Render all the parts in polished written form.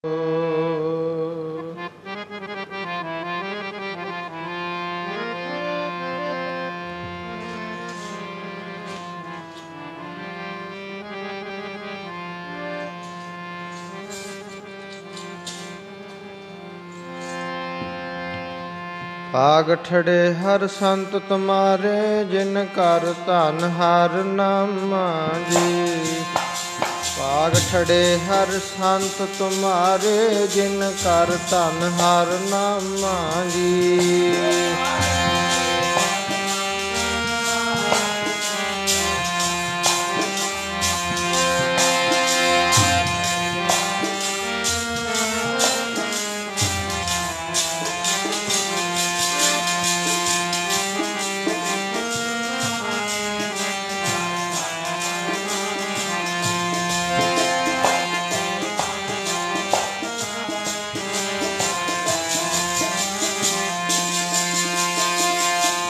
ਭਾਗ ਠੜੇ ਹਰ ਸੰਤ ਤੁਮਾਰੇ, ਜਿਨ ਕਰ ਧਨ ਹਰ ਨਾਮਾ ਜੀ। ਭਾਗ ਠੜੇ ਹਰ ਸੰਤ ਤੁਮਾਰੇ, ਜਿਨ ਕਰ ਧਨ ਹਰ ਨਾਮਾ ਜੀ।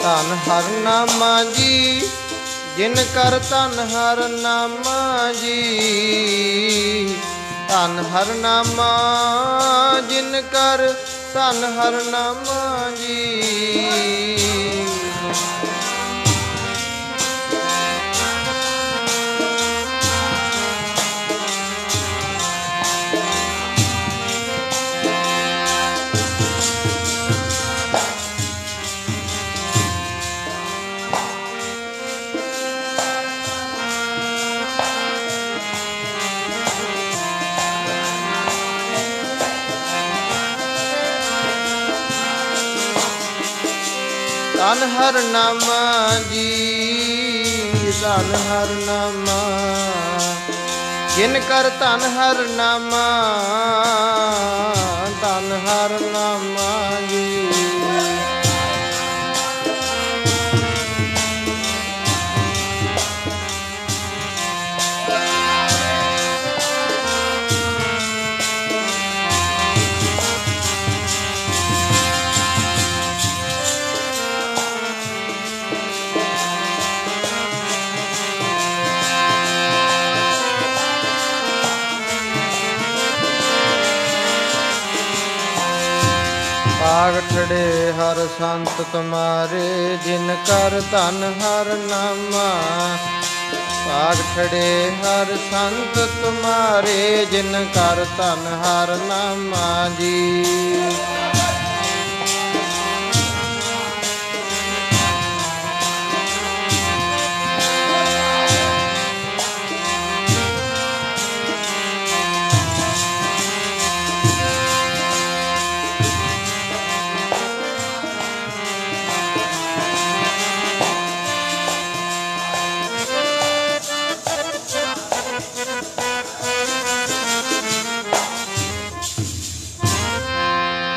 ਧਨ ਹਰ ਨਾਮਾ ਜੀ, ਜਿਨ ਕਰ ਧਨ ਹਰ ਨਾਮਾ ਜੀ। ਧਨ ਹਰ ਨਾਮਾ, ਜਿਨ ਕਰ ਧਨ ਹਰ ਨਾਮਾ ਜੀ। ਧਨ ਹਰ ਨਾਮਾ ਜੀ, ਧਨ ਹਰ ਨਾਮਾ, ਜਿਨ ਕਰ ਧਨ ਹਰ ਨਾਮਾ। ਧਨ ਹਰ ਨਾਮਾ ਜੀ। ਭਾਗ ਠੜੇ ਹਰ ਸੰਤ ਤੁਮਾਰੇ, ਜਿਨ ਕਰ ਧਨ ਹਰ ਨਾਮਾ। ਭਾਗ ਠੜੇ ਹਰ ਸੰਤ ਤੁਮਾਰੇ, ਜਿਨ ਕਰ ਧਨ ਹਰ ਨਾਮਾ ਜੀ।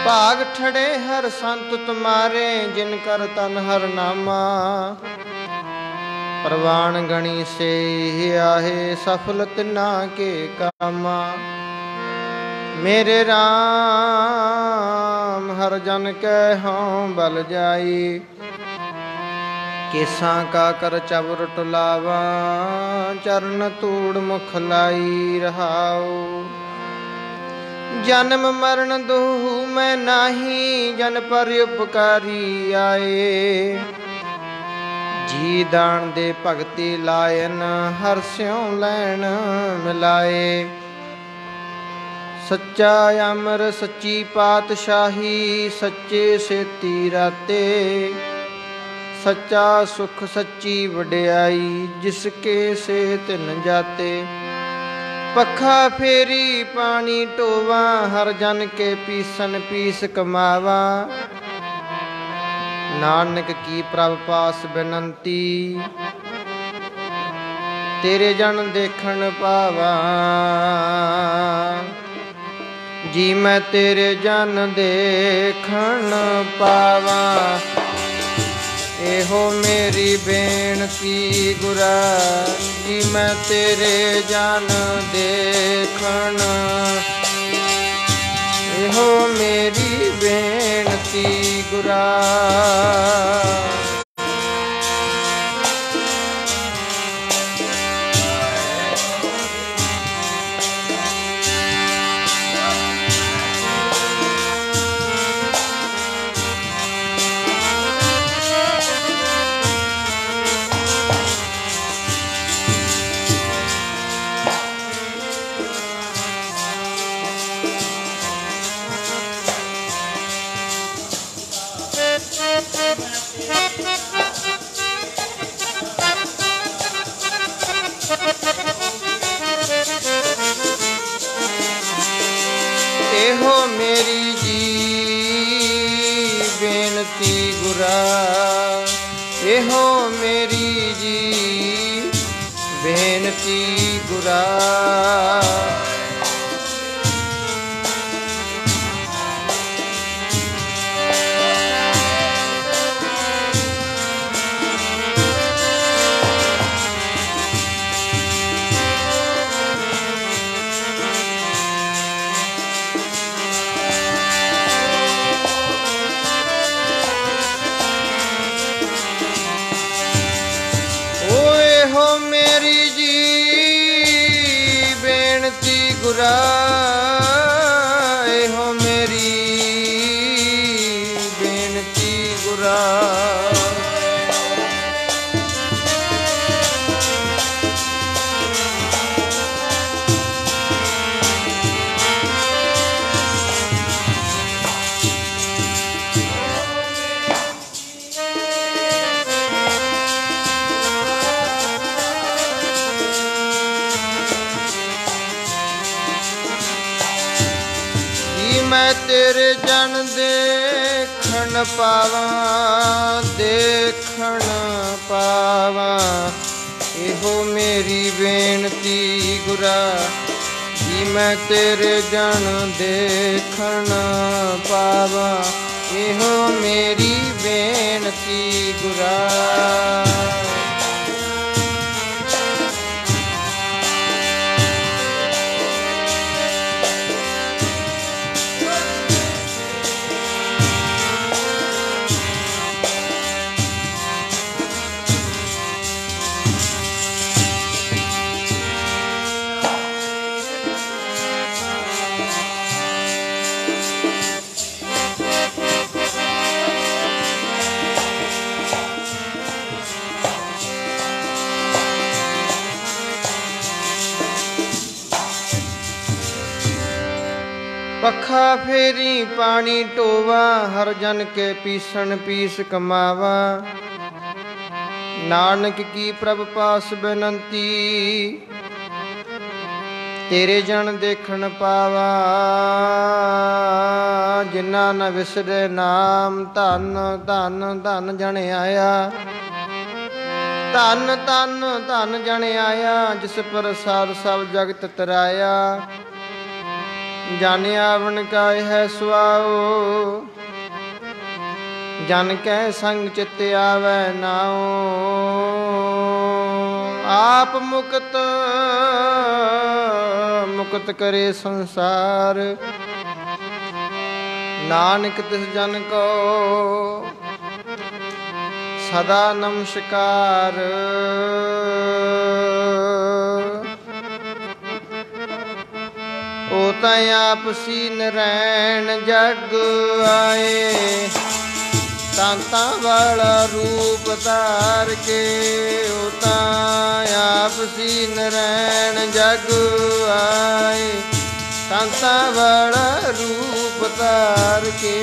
ਭਾਗ ਠੜੇ ਹਰ ਸੰਤ ਤੁਮਾਰੇ, ਜਿਨ ਕਰ ਧਨ ਹਰ ਨਾਮਾ। ਪ੍ਰਵਾਨ ਗਣੀ ਸੇ ਆਹੇ, ਸਫਲ ਤਿਨਾ ਕੇ ਕਾਮਾ। ਮੇਰੇ ਰਾਮ ਹਰ ਜਨ ਕੈ ਹਉ ਬਲ ਜਾਈ। ਕੇਸਾਂ ਕਾ ਕਰ ਚਬਰ ਟੁਲਾਵਾ, ਚਰਨ ਧੂੜ ਮੁਖ ਲਾਈ ਰਹਾਉ। ਜਨਮ ਮਰਨ ਦੋਹੂ ਮੈਂ ਨਾਹੀ, ਜਨ ਪਰ ਉਪਕਾਰੀ ਆਏ। ਜੀ ਦਾਨ ਦੇ ਭਗਤੀ ਲਾਇਨ, ਹਰ ਸਿਉ ਲੈਣ ਮਿਲਾਏ। ਸੱਚਾ ਅਮਰ ਸੱਚੀ ਪਾਤਸ਼ਾਹੀ, ਸੱਚੇ ਸੇਤੀ ਰਾਤੇ। ਸੱਚਾ ਸੁਖ ਸੱਚੀ ਵਡਿਆਈ, ਜਿਸ ਕੇ ਸੇ ਤਿਨ ਜਾਤੇ। ਪੱਖਾ ਫੇਰੀ ਪਾਣੀ ਢੋਵਾ, ਹਰ ਜਨ ਕੇ ਪੀਸਨ ਪੀਸ ਕਮਾਵਾ। ਨਾਨਕ ਕੀ ਪ੍ਰਭ ਪਾਸ ਬੇਨੰਤੀ, ਤੇਰੇ ਜਨ ਦੇਖਣ ਪਾਵਾ। ਜੀ ਮੈਂ ਤੇਰੇ ਜਨ ਦੇਖਣ ਪਾਵਾ। ਇਹੋ ਮੇਰੀ ਬੇਨਤੀ ਗੁਰਾ, ਜੀ ਮੈਂ ਤੇਰੇ ਜਨ ਦੇਖਣ। ਇਹੋ ਮੇਰੀ ਬੇਨਤੀ ਗੁਰਾ। एहो मेरी जी बेनती गुरा, एहो मेरी जी बेनती गुरा। गुरा एहो मेरी बेनती गुरा। मैं तेरे जन देखण पावा, देखण पावा एहो मेरी बेनती गुरा। जी मैं तेरे जन देखण पावा एहो मेरी बेनती गुरा। पखा फेरी पानी टोवा, हर जन के पीसन पीस कमावा। नानक की प्रभ पास बेनंती, तेरे जन देखण पावा। जिन्ना न विसरे नाम, धन धन धन जन आया। धन धन धन जन आया, जिस प्रसाद सब जगत तराया। जन आवन काय है सुआओ, जन कै संग चित आवे नाओ। आप मुक्त मुक्त करे संसार, नानक तिस जन को सदा नमस्कार। ओ तै आपसी नरैण जग आए, तांता वाला रूप धार के। ओ तै आपसी नरैण जग आए, तांता वाला रूप धार के।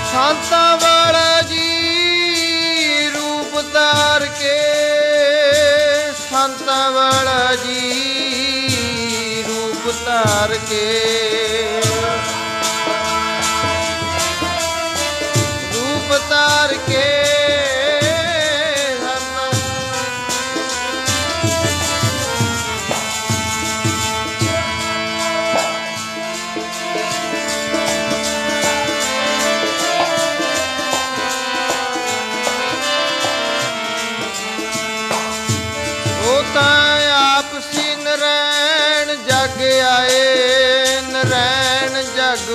शांता वाला जी रूप धार के, शांता वाला जी रूप धार के। रूप धार के आपसी नरैण जग आए, नरैण जग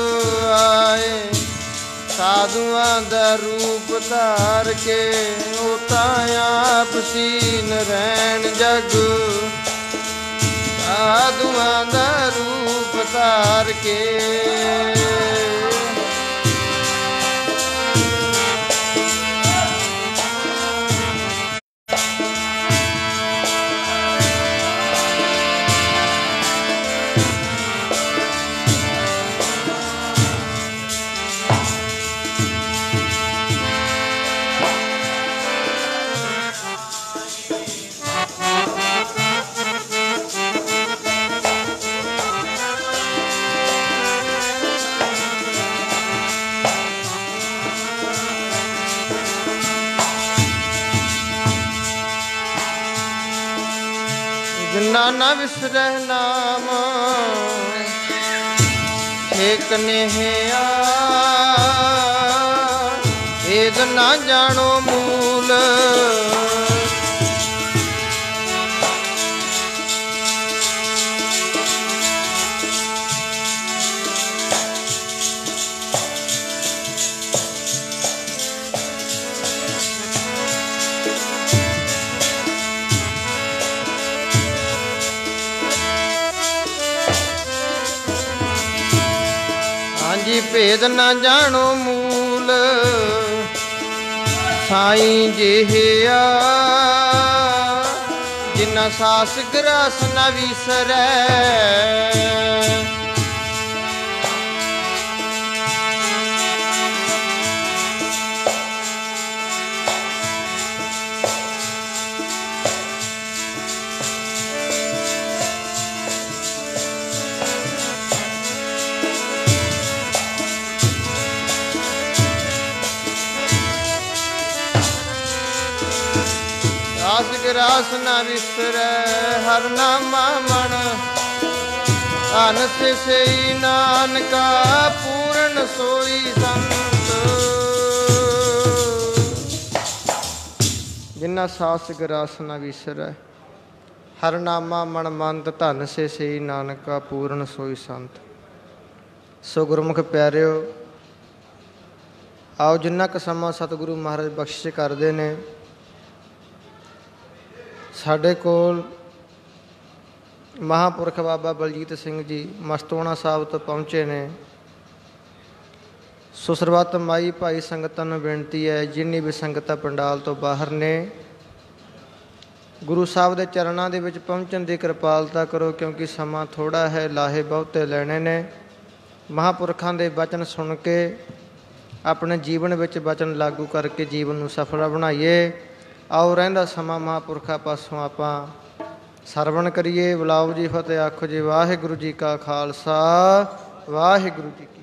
आए। साधुआं दा रूप धार के ਆਪ ਸੀਨ ਰਹਿਣ ਜਗ ਸਾਧੂਆਂ ਦਾ ਰੂਪ ਧਾਰ ਕੇ ਨਾ ਵਿਸਰਹਿ ਨਾਮ ਹੇ ਕਨ੍ਹਈਆ ਏਦ ਨਾ ਜਾਣੋ ਮੂਲ ਭੇਦ ਨਾ ਜਾਣੋ ਮੂਲ ਸਾਈਂ ਜਿਹਿਆ ਜਿਨ੍ਹਾਂ ਸਾਸ ਗਰਾਸ ਨਾ ਵਿਸਰੈ ਰਾਸ ਨਾ ਵਿਸਰੈ ਹਰ ਨਾਮਾ ਮਣ ਧਨ ਸਈ ਨਾਨਕਾ ਪੂਰਨ ਸੋਈ ਸੰਤ ਜਿਨ੍ਹਾਂ ਸਾਸ ਗਰਾਸ ਨਾ ਵਿਸਰੈ ਹਰ ਨਾਮਾ ਮਣ ਮੰਤ ਧਨ ਸਈ ਨਾਨਕਾ ਪੂਰਨ ਸੋਈ ਸੰਤ। ਸੋ ਗੁਰਮੁਖ ਪਿਆਰਿਓ, ਆਓ ਜਿੰਨਾ ਕੁ ਸਮਾਂ ਸਤਿਗੁਰੂ ਮਹਾਰਾਜ ਬਖਸ਼ਿਸ਼ ਕਰਦੇ ਨੇ ਸਾਡੇ ਕੋਲ ਮਹਾਂਪੁਰਖ ਬਾਬਾ ਬਲਜੀਤ ਸਿੰਘ ਜੀ ਮਸਤੋਣਾ ਸਾਹਿਬ ਤੋਂ ਪਹੁੰਚੇ ਨੇ। ਸੋ ਸਰਬੱਤ ਮਾਈ ਭਾਈ ਸੰਗਤਾਂ ਨੂੰ ਬੇਨਤੀ ਹੈ, ਜਿੰਨੀ ਵੀ ਸੰਗਤਾਂ ਪੰਡਾਲ ਤੋਂ ਬਾਹਰ ਨੇ, ਗੁਰੂ ਸਾਹਿਬ ਦੇ ਚਰਨਾਂ ਦੇ ਵਿੱਚ ਪਹੁੰਚਣ ਦੀ ਕਿਰਪਾਲਤਾ ਕਰੋ, ਕਿਉਂਕਿ ਸਮਾਂ ਥੋੜ੍ਹਾ ਹੈ, ਲਾਹੇ ਬਹੁਤੇ ਲੈਣੇ ਨੇ। ਮਹਾਂਪੁਰਖਾਂ ਦੇ ਬਚਨ ਸੁਣ ਕੇ ਆਪਣੇ ਜੀਵਨ ਵਿੱਚ ਬਚਨ ਲਾਗੂ ਕਰਕੇ ਜੀਵਨ ਨੂੰ ਸਫਲ ਬਣਾਈਏ। ਆਓ ਰਹਿੰਦਾ ਸਮਾਂ ਮਹਾਂਪੁਰਖਾਂ ਪਾਸੋਂ ਆਪਾਂ ਸਰਵਣ ਕਰੀਏ। ਬੁਲਾਓ ਜੀ ਫਤਿਹ, ਆਖੋ ਜੀ ਵਾਹਿਗੁਰੂ ਜੀ ਕਾ ਖਾਲਸਾ ਵਾਹਿਗੁਰੂ ਜੀ ਕੀ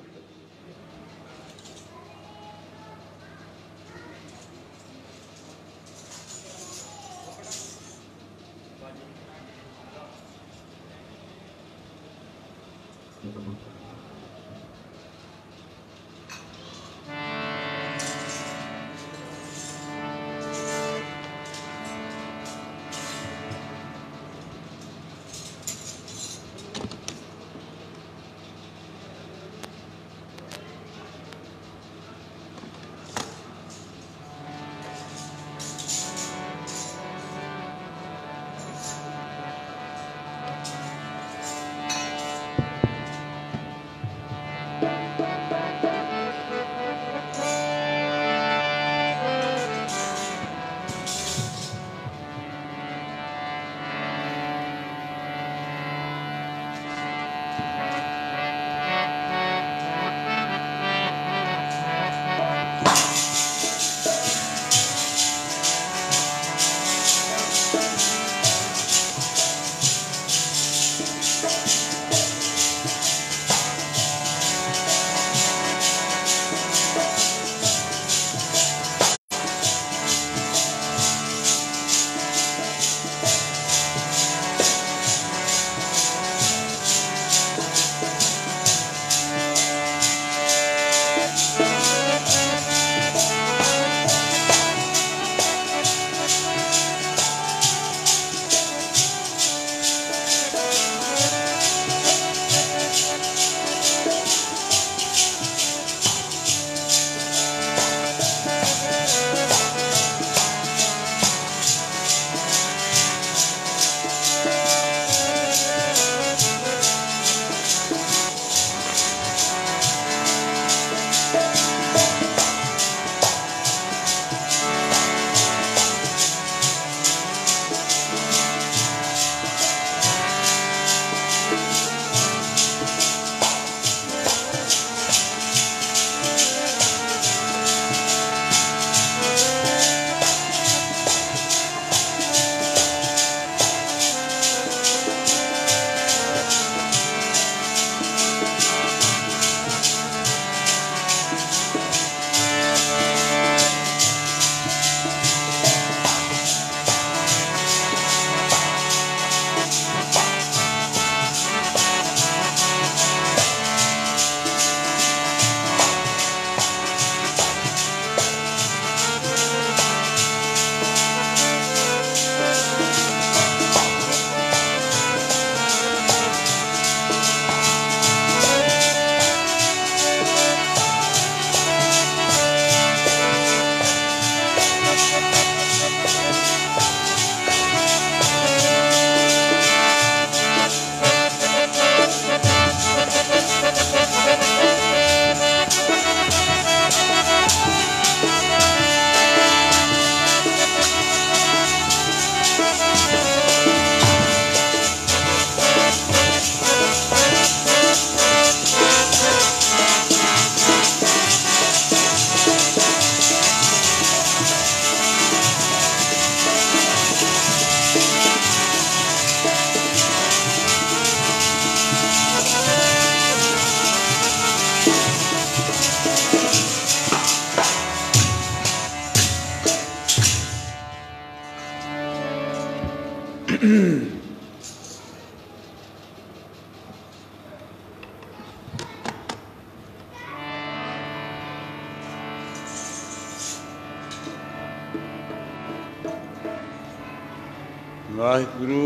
ਵਾਹਿਗੁਰੂ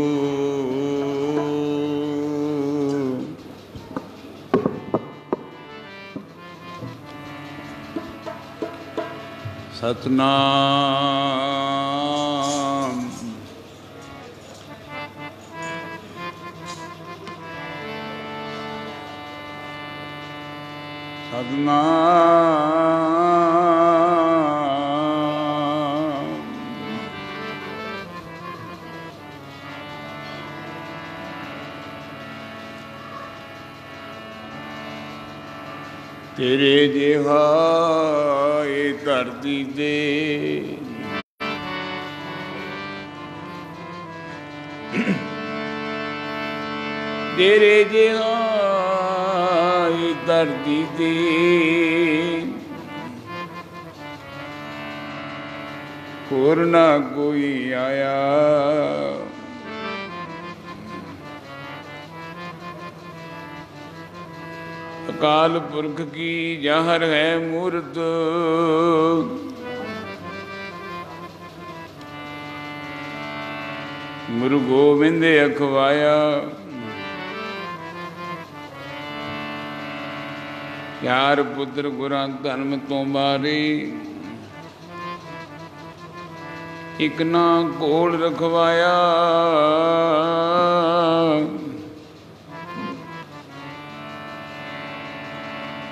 ਸਤਨਾਮ ਸਤਨਾਮ ਤੇਰੇ ਜਿਹਾ ਇਹ ਧਰਤੀ ਤੇ ਤੇਰੇ ਜਿਹਾ ਇਹ ਧਰਤੀ ਤੇ ਹੋਰ ਨਾ ਕੋਈ ਆਇਆ ਅਕਾਲ ਪੁਰਖ ਕੀ ਜ਼ਾਹਰ ਹੈ ਮੂਰਤ ਗੁਰੂ ਗੋਬਿੰਦ ਅਖਵਾਇਆ ਚਾਰ ਪੁੱਤਰ ਗੁਰਾਂ ਧਰਮ ਤੋਂ ਬਾਰੇ ਇਕ ਨਾ ਕੋਲ ਰਖਵਾਇਆ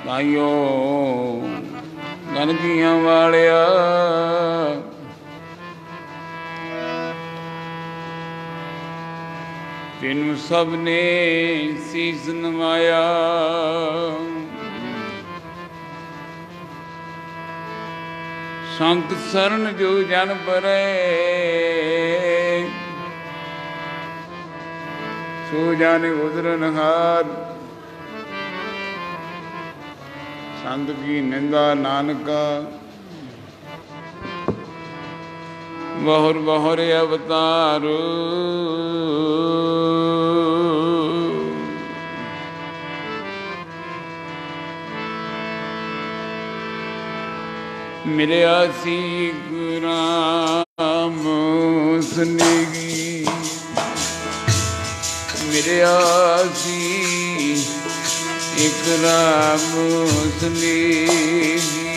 ਤਾਈਓ ਗਨਗੀਆਂ ਵਾਲਿਆ ਤੈਨੂੰ ਸਭ ਨੇ ਸੀਸ ਨਵਾਇਆ ਸੰਤ ਸਰਨ ਜੋ ਜਨ ਪਰੈ ਸੋ ਜਾਣੇ ਉਦਰਨਹਾਰ ਸੰਤ ਕੀ ਨਿੰਦਾ ਨਾਨਕਾ ਬਹੁਰ ਬਹੁਰ ਅਵਤਾਰ ਮਿਲਿਆ ਸੀ ਗੁਰਾਮ ਸੁਨੇਗੀ ਮਿਲਿਆ ਸੀ ਇੱਕ ਰਾਮ ਸੁਨੇਗੀ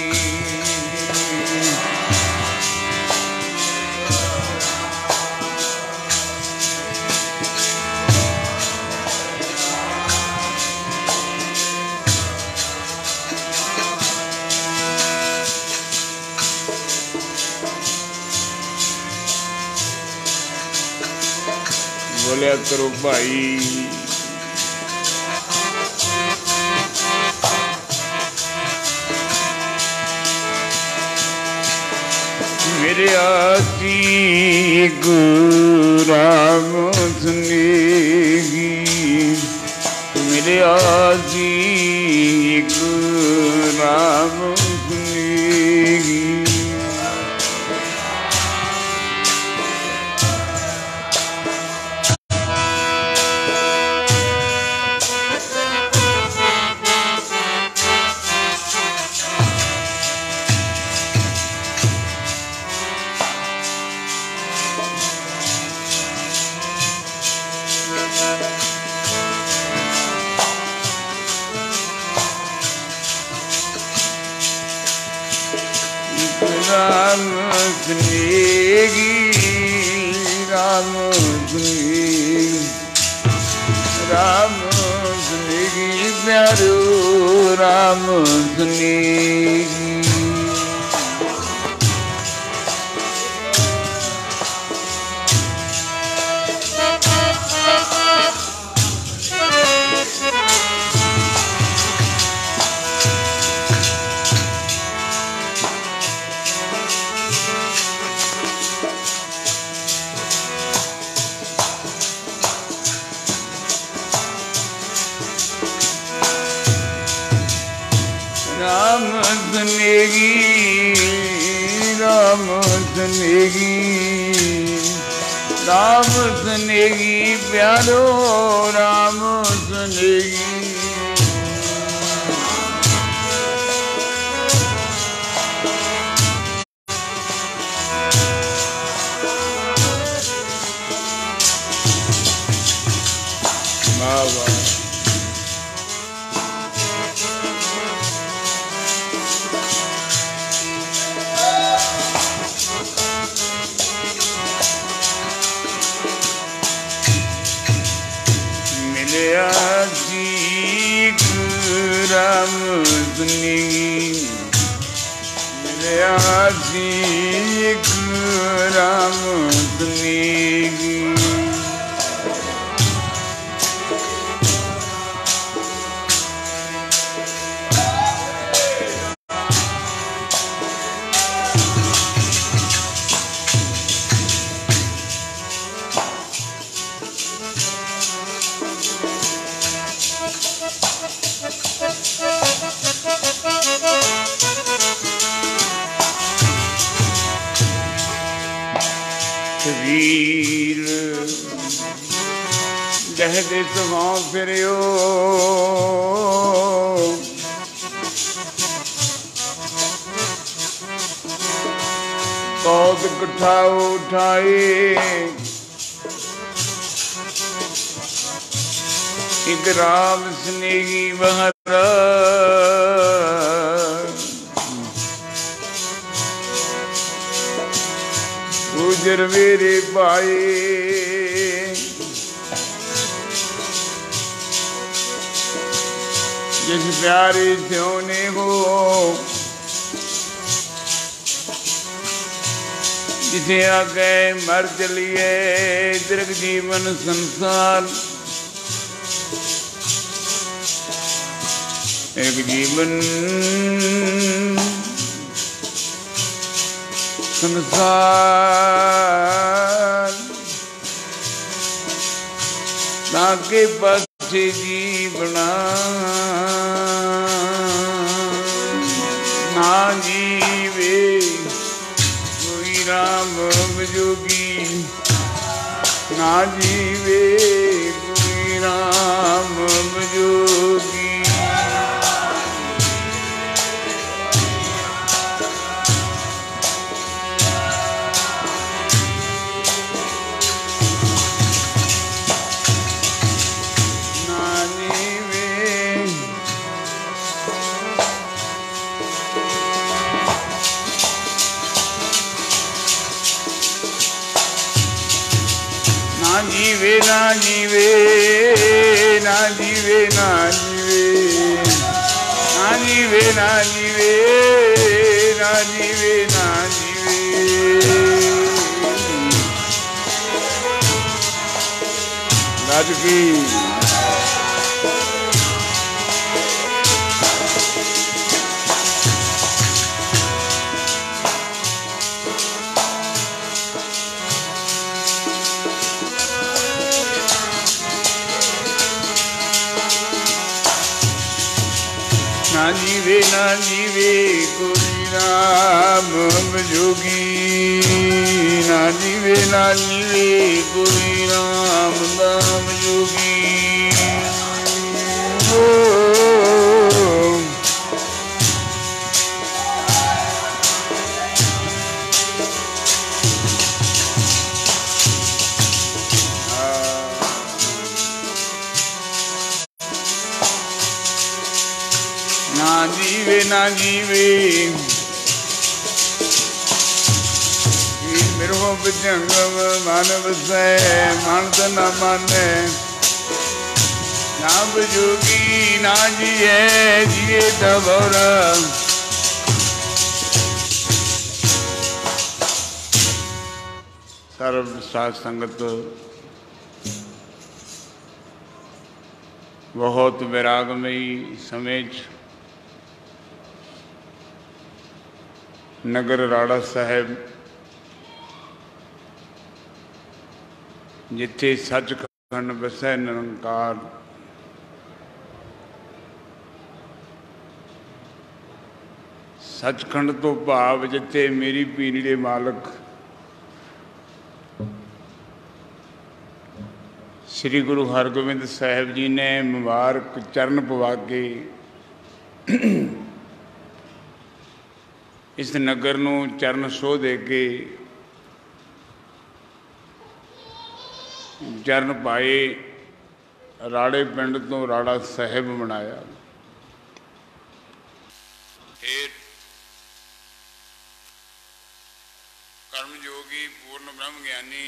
ਬੋਲਿਆ ਕਰੋ ਭਾਈ ਮੇਰੇ ਆਸੀ ਗੁਰਾਮ ਸੁਨੇਗੀ ਮੇਰੇ ਆਸੀ ਗੁਰਾਮ ਸੁਨੇਗੀ ਰਾਮ ਸੁਨੇਗੀ ਰਾਮ ਸੁਨੇਗੀ ਰਾਮ ਸੁਨੇਗੀ ਪਿਆਰੋ ਰਾਮ ਸੁਨੇਗੀ ਰਾਮ ਸੁਨੇਗੀ ਰਾਮ ਸੁਨੇਗੀ राम स्नेही प्यारो राम स्नेही। बाबा मिलया सीख राम स्नेही, मिलया सीख राम स्नेही। कबीर दहदे सवां फिरियो, कौत कठा उठाए, एक राम स्नेही बहरा गुजर मेरे पाए। जिस प्यारे सोने को जिसे आगे मर चलिए दीर्घ जीवन संसार, एक जीवन संसार ताके पासे जीवना ना जीवे कोई राम जोगी, ना जीवे कोई राम जोगी। ना जीवे ना जीवे ना जीवे ना जीवे ना जीवे ना जीवे ना जीवे ना जीवे। राज की ना जीवे कोई राम जोगी, ना जीवे कोई राम नाम जोगी। ना जीवे मेरो विजंगम मानव से मानत न माने, नाम जोगी ना जिए जिए तबोरा। सर्व साध संगत बहुत वैरागमयी समय नगर राड़ा साहेब जिथे सचखंड बसै निरंकार, सचखंड तो भाव जिथे मेरी पीरी दे मालक श्री गुरु हरगोबिंद साहिब जी ने मुबारक चरण पवा के इस नगर नूं चरण सोह दे के चरण पाए, राड़े पिंड तो राड़ा साहिब बनाया। फिर कर्मयोगी पूर्ण ब्रह्म ज्ञानी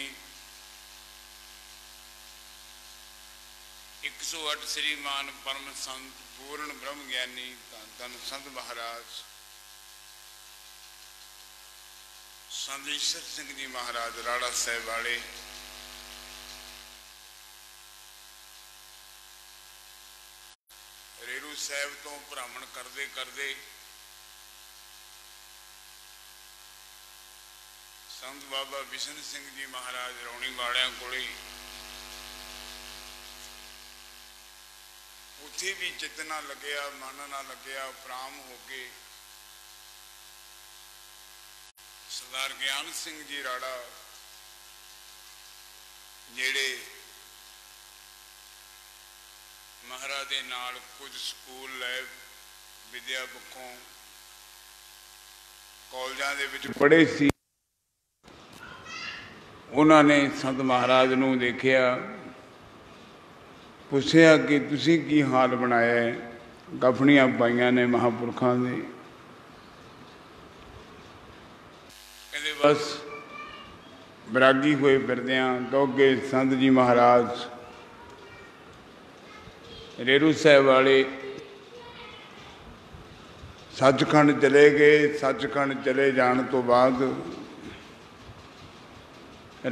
108 श्रीमान परम संत पूर्ण ब्रह्म ज्ञानी धन धन संत महाराज संत ईश्वर सिंह जी महाराज राड़ा साहिब वाले रेरू साहिब तो भ्रमण करते करते संत बाबा बिशन सिंह जी महाराज रौणी वालियां कोले उत्थे भी चित्त ना लग्या, मन ना लग्या, उपराम हो के सरदार ज्ञान सिंह जी राड़ा जेड़े महाराज दे नाल कुछ स्कूल लैब विद्या पक्षों कॉलेजां दे विच पढ़े सी, उन्होंने संत महाराज नूं देखिया, पुछया कि तुसी की हाल बनाया है। कफनियां पाइयां ने महापुरखों ने, कहते बस बैरागी हुए फिरदियां। क्योंकि संत जी महाराज रेरू साहिब वाले सचखंड चले गए। सचखंड चले जाने तो बाद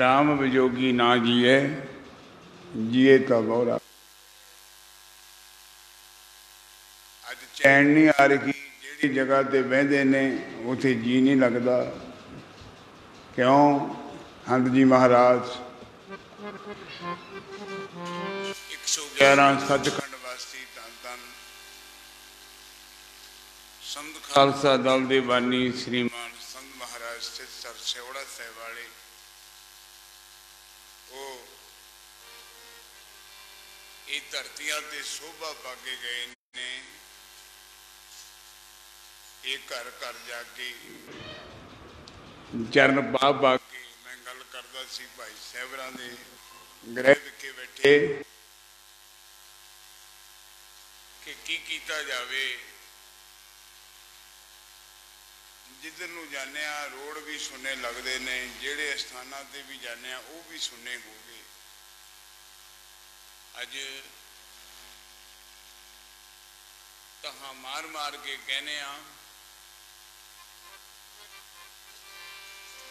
राम विजोगी ना जिए, जिए तो बहुरा। अज चैन नहीं आ रही, जिहड़ी जगह ते बहिंदे ने उत्थे जी नहीं लगता। क्यों? हंद जी महाराज 111 सचखंड वासी धन धन संत खालसा दल दे बानी श्रीमान संत महाराज स्थित सर सेवड़ा साहिब वाले ये धरतियां ते शोभा पाके गए ने। ये घर घर जाके चरण पा पा के मैं गल करदा सी भाई साहबरां दे गृह विखे बैठे कि की कीता जावे। जिधर नूं जाने रोड भी सुने लगते ने, जेड़े स्थानां ते भी जाने वो भी सुने हो गए। अज तहां मार मार के कहने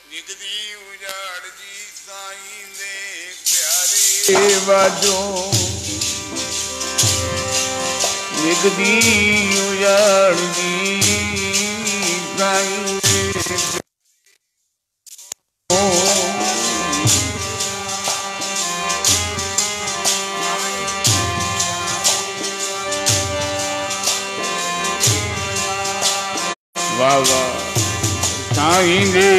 निकदी उजाड़ जी साईं दे प्यारे बाजो, निकदी उजाड़ जी साईं दे वाह वाह साईं दे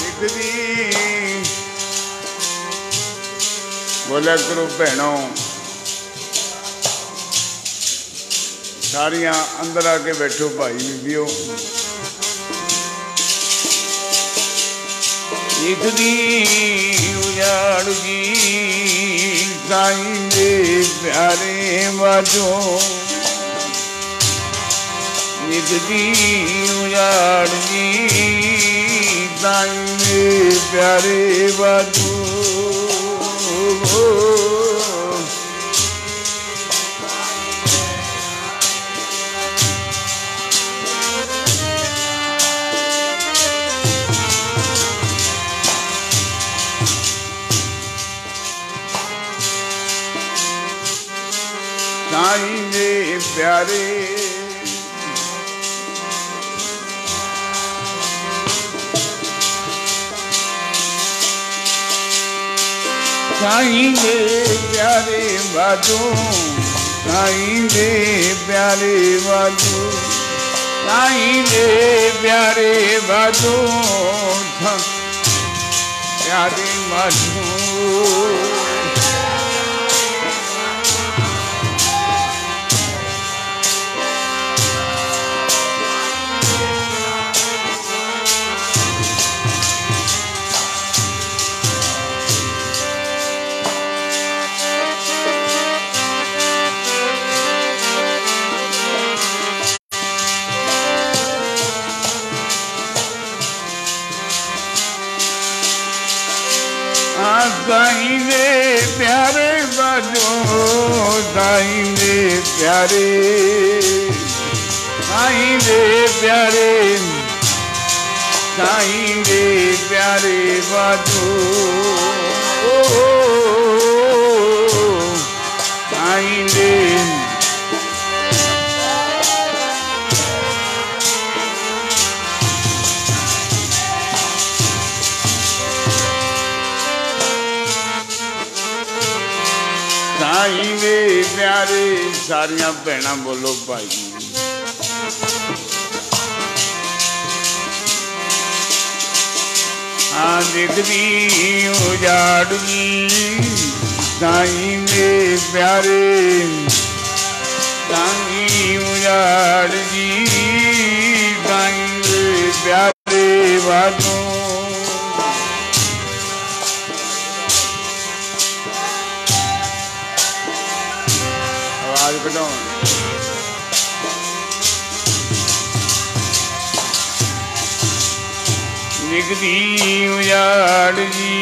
निकदी। बोलिया करो भैनों, सारियां अंदर आके बैठो भाई बीबियो। निकदी उजाड़ जी साईं दे प्यारे बाजो, निकदी उजाड़ जी साईं दे प्यारे बाजू। साईं दे प्यारे साईं दे प्यारे बाजू, साईं दे प्यारे बाजू, साईं दे प्यारे बाजू, ਪਿਆਰੇ ਵਾਧੂ। साईं दे प्यारे बाजो, साईं दे प्यारे, साईं दे प्यारे, साईं दे प्यारे बाजो, साईं दे साईं दे प्यारे। सारियां भैणां बोलो भाई। हाँ दिखदी उजाड़गी साईं दे प्यारे, साईं उजाड़गी साईं दे प्यारे वादों। दिखदी उजाड़ जी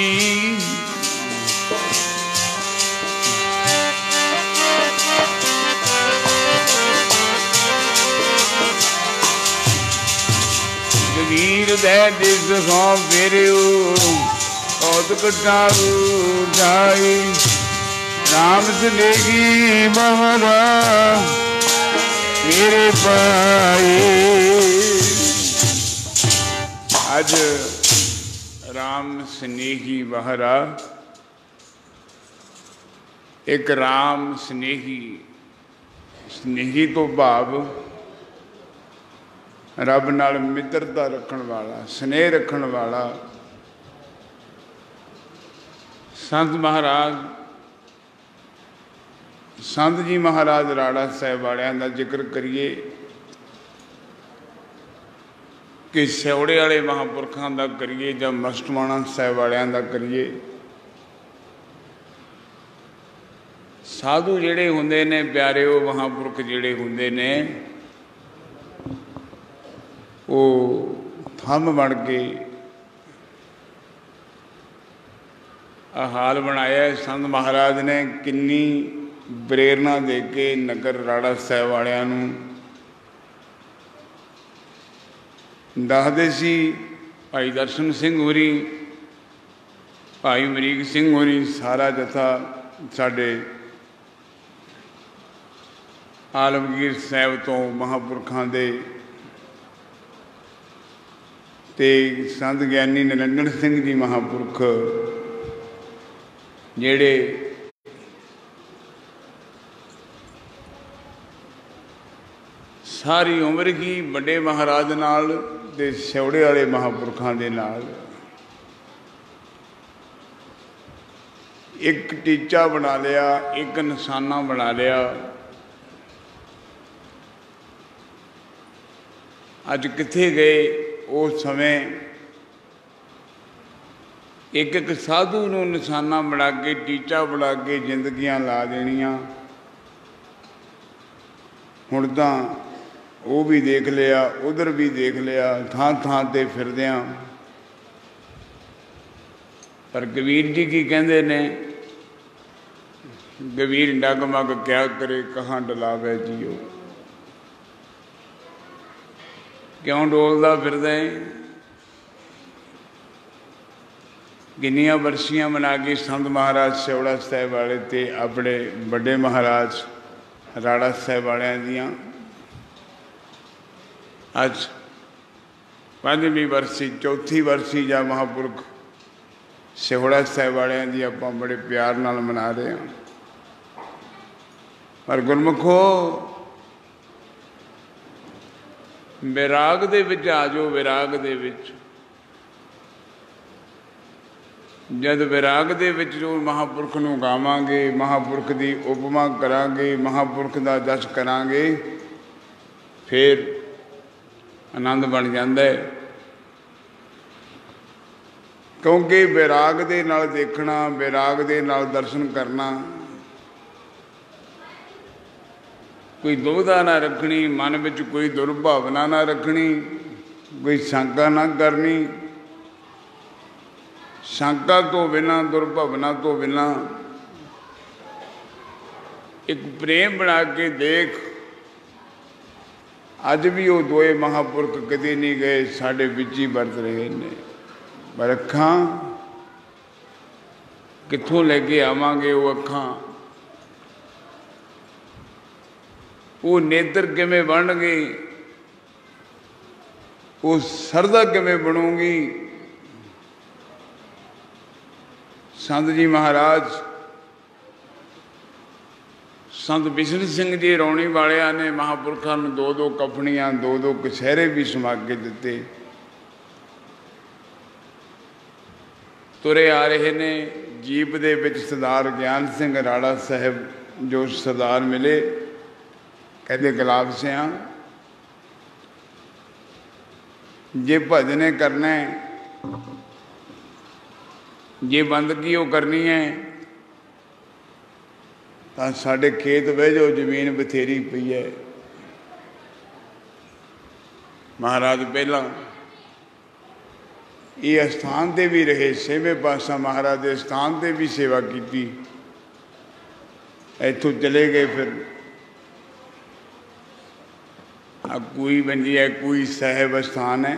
कबीर दे दिस सौ फेरियो औद कटारू जाई राम सनेही बहरा मेरे पाए। अज राम स्नेही बहरा, एक राम स्नेही, स्नेही तो भाव रब नाल मित्रता रखण वाला, स्नेह रखण वाला। संत महाराज, संत जी महाराज राड़ा साहिब वालियां दा जिक्र करिए कि सिवड़े वाले महापुरखों का करिए या मस्टवाणा साहिब वालियां दा करिए। साधु जिहड़े हुंदे ने प्यारे, वो महापुरख जिहड़े हुंदे ने वो थंब बन के हाल बनाया। संत महाराज ने किन्नी प्रेरणा दे के नगर राड़ा साहिब वालियां नूं दसदे सी। भाई दर्शन सिंह होरी, भाई अमरीक सिंह होरी, सारा जथा साडे आलमगीर साहिब तो महापुरखों दे ते संत ज्ञानी निरंजन सिंह जी महापुरख जेड़े सारी उम्र ही बड़े महाराज नाल ते सिवड़े वाले महापुरखों दे नाल एक टीचा बना लिया, एक निशाना बना लिया। अज किथे गए उस समय एक एक साधु नूं निशाना बना के, टीचा बना के जिंदगियां ला देनियां। हुण तां वो भी देख लिया, उधर भी देख लिया, थां थां ते फिरदियां। पर कबीर जी की कहते ने, कबीर डगमग क्या करे कहाँ डलावे जियो। क्यों डोलदा फिरदा है? किन्नियां बरसियां मना के संत महाराज सिवड़ा साहिब वाले ते अपने बड़े महाराज राड़ा साहिब वालियां दियां अज 5वीं बरसी, 4थी बरसी जा महापुरख सिवड़ा साहिब वालियां दी आपां बड़े प्यार नाल मना रहे हैं। पर गुरमुखो विराग दे विच आ जाओ, विराग दे विच जद विराग दे विच जो महापुरख नूं गावांगे, महापुरख दी उपमा करांगे, महापुरख दा जस करांगे, फिर आनंद बन जांदा है। क्योंकि विराग दे नाल देखना, विराग दे नाल दर्शन करना, कोई दुविधा ना रखनी, मन विच कोई दुर्भावना ना रखनी, कोई शंका ना करनी। शंका तो बिना, दुर्भावना तो बिना एक प्रेम बना के देख। अज भी वो दोए महापुरख कदे नहीं गए, साढ़े विच ही वरत रहे ने। पर अखां कित्थों लैके आवांगे? वो अखां, वो नेत्र किवें बनणगे, वो सरदा किवें बनूगी? संत जी महाराज, संत बिशन सिंह जी रौणी वालिया ने महापुरखों ने दो दो कफनियां, दो दो कछहरे भी समा के दिते। तुरे आ रहे ने। जीप दे विच सरदार ज्ञान सिंह राड़ा साहब जो सरदार मिले, कहते गुलाब सिंह जे भजने करना है, जे बंदगी वो करनी है, तो साढ़े खेत बह जाओ, जमीन बथेरी पई है। महाराज पहला ये अस्थान ते भी रहे, छेवें पातशाह महाराज के स्थान ते भी सेवा की। इथों चले गए, फिर कोई बंजी है, कोई साहिब स्थान है,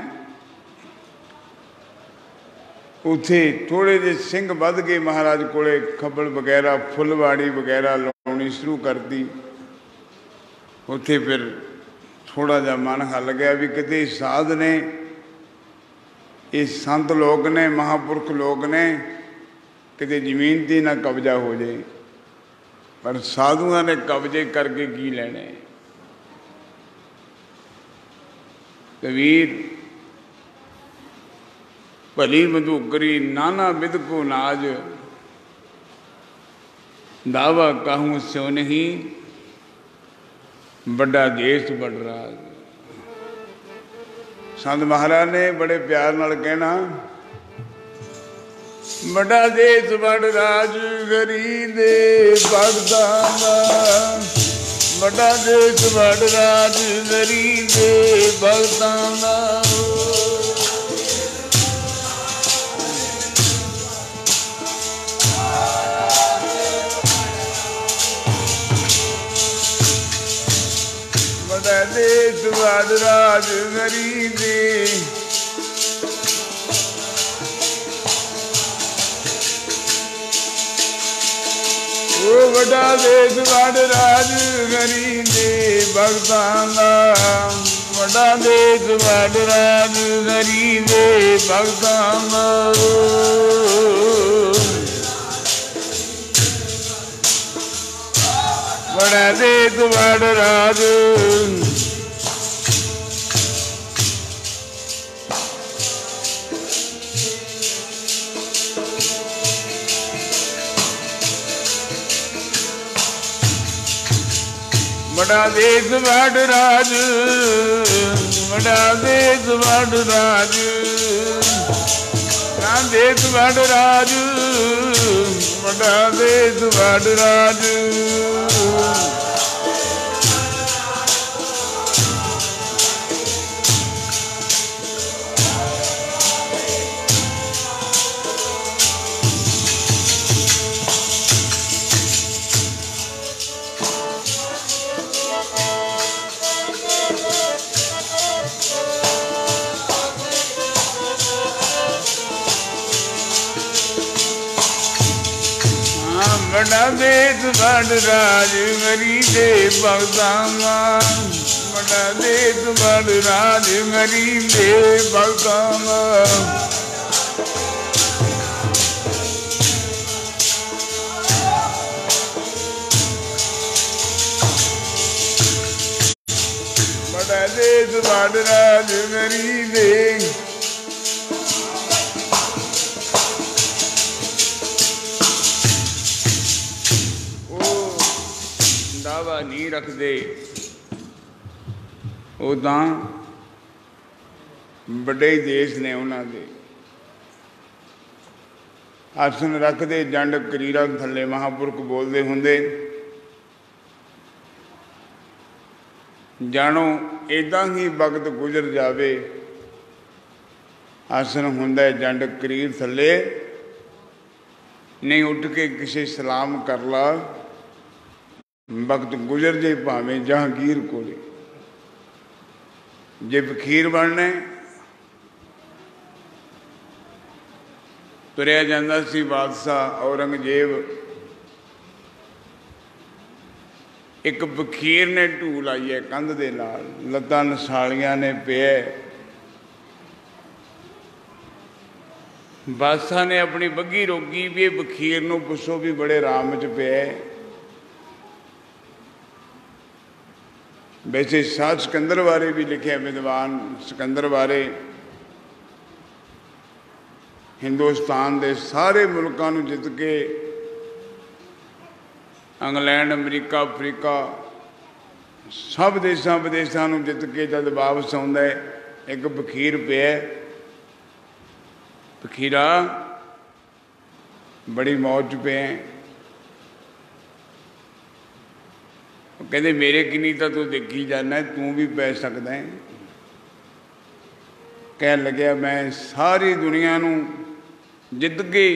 उत्थे थोड़े जे सिंह वध गए। महाराज कोले खब्बल वगैरह, फुलवाड़ी वगैरह लाउणी शुरू कर दी। उत्थे फिर थोड़ा जा मन हल गया भी किते साध ने, ये संत लोग ने, महापुरख लोग ने, किते जमीन ते ना कब्जा हो जाए। पर साधुओं ने कब्जे करके की लेने? कबीर भली मधुकरी नाना विध को नाज, दावा कहूँ स्यो नहीं, बड़ा देश बड़ राज। संत महाराज ने बड़े प्यार नाल कहना, बड़ा देश बड़ राज गरी दे भगतां दा, बड़ा देश बड़ राज गरी दे भगतां दा। बड़ा देश बड़ राज गरी दे, ओ बड़ा देश बड़ राज गरी दे भगतां दा, बड़ा देश बड़ राज गरी दे भगतां दा। बड़ा देश बड़ राज, बड़ा देश बड़ राज, बड़ा देश बड़ राज, बड़ा देश बड़ राज, बड़ा देश बड़ राज। बड़ा देश बड़ राज गरी दे भगतां दा, बड़ा देश बड़ राज गरी दे भगतां दा। बड़ा देश बड़ राज गरी दे, नहीं रखते, वो तां बड़े ही देश ने उन्होंने आसन रखते जंड करीरा थले महापुरख बोलते होंगे जानो इदा ही वक्त गुजर जाए। आसन होंदा जंड करीर थले नहीं उठ के किसी सलाम कर ला, वक्त गुजर जाए भावें जहांगीर कोले। जे फकीर बनना तुरया जाता सी बादशाह औरंगजेब, एक फकीर ने ढू लाई है कंध दे नाल, लत्तां नसालियां ने पे। बादशाह ने अपनी बग्घी रोकी भी फकीर नूं पुछो भी बड़े आराम च पे। वैसे शाह सिकंदर बारे भी लिखे, विद्वान सिकंदर बारे हिंदुस्तान के सारे मुल्कों को जित के इंग्लैंड अमरीका अफ्रीका सब देशों विदेशों को जित के जब वापस आउंदा है एक फकीर पे। फकीरा बड़ी मौज पे कहते मेरे किन्नी तो तू देखी जाना, तू भी पै सकता है। कह लग्या मैं सारी दुनिया नूं जित के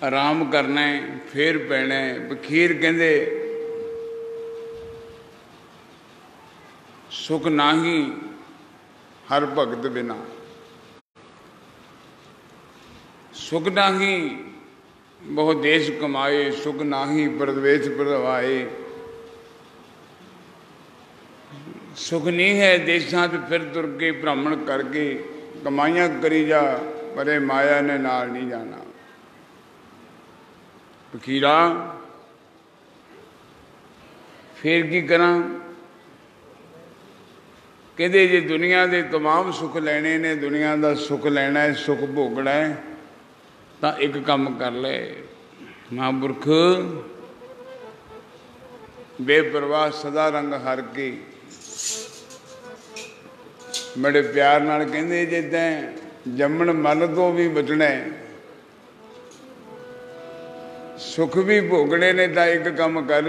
आराम करना है फिर पैना है। फकीर कहते सुख नाही हर भगत बिना, सुख नाही बहुत देश कमाए, सुख नाही परदेश परवाए। सुख नहीं है देशों से फिर तुर के भ्रमण करके कमाइयां करी जा, पर माया ने नाल नहीं जाना। फकीरा फिर की करा, कहते जे दुनिया के तमाम सुख लेने ने, दुनिया का सुख लेना है, सुख भोगना है, तो एक काम कर ले। महापुरख बेपरवाह सदा रंग हर के बड़े प्यार नाल कहते जे तैं जम्मण मल तो भी बचना है, सुख भी भोगने ने, तो एक काम कर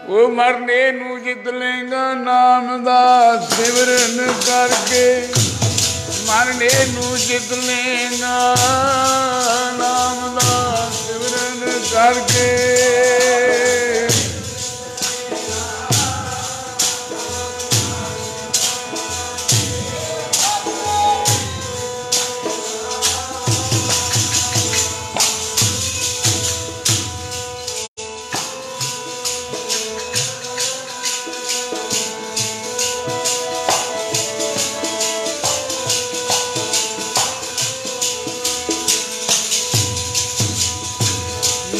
वो मरने नू जित लेगा नाम दा सिमरन करके। मरने नू जित लेगा नाम दा सिमरन करके।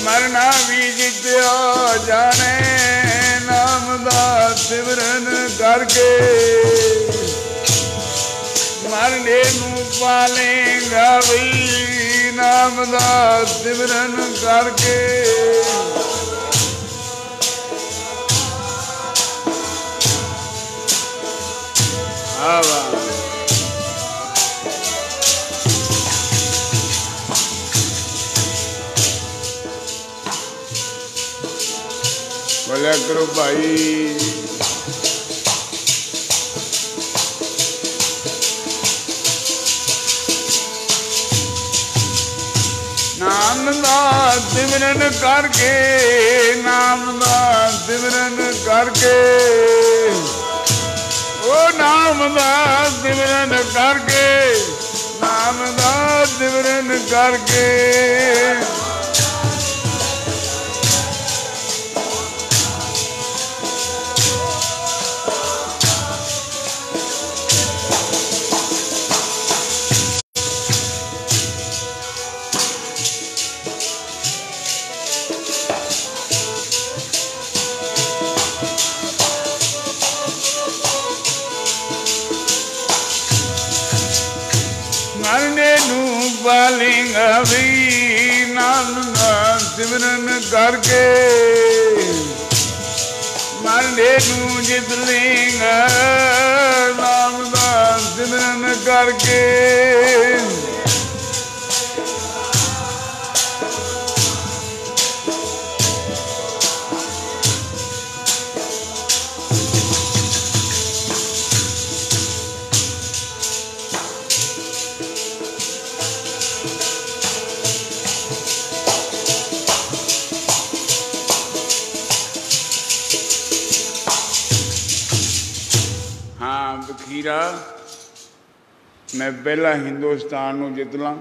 मरना भी जित्या जाने नाम दा सिमरन करके। मरने नू पालेगा भी नाम दा सिमरन करके। आवा बोलिया करो भाई। नाम दा सिमरन करके, नाम दा सिमरन करके। ओ नाम दा सिमरन करके, नाम दा सिमरन करके। मरने नू पालेगा भी नाम का सिमरन करके मांडे नू जित लेंगा नाम का सिमरन करके बखीरा मैं पहला हिंदुस्तान नू जित ला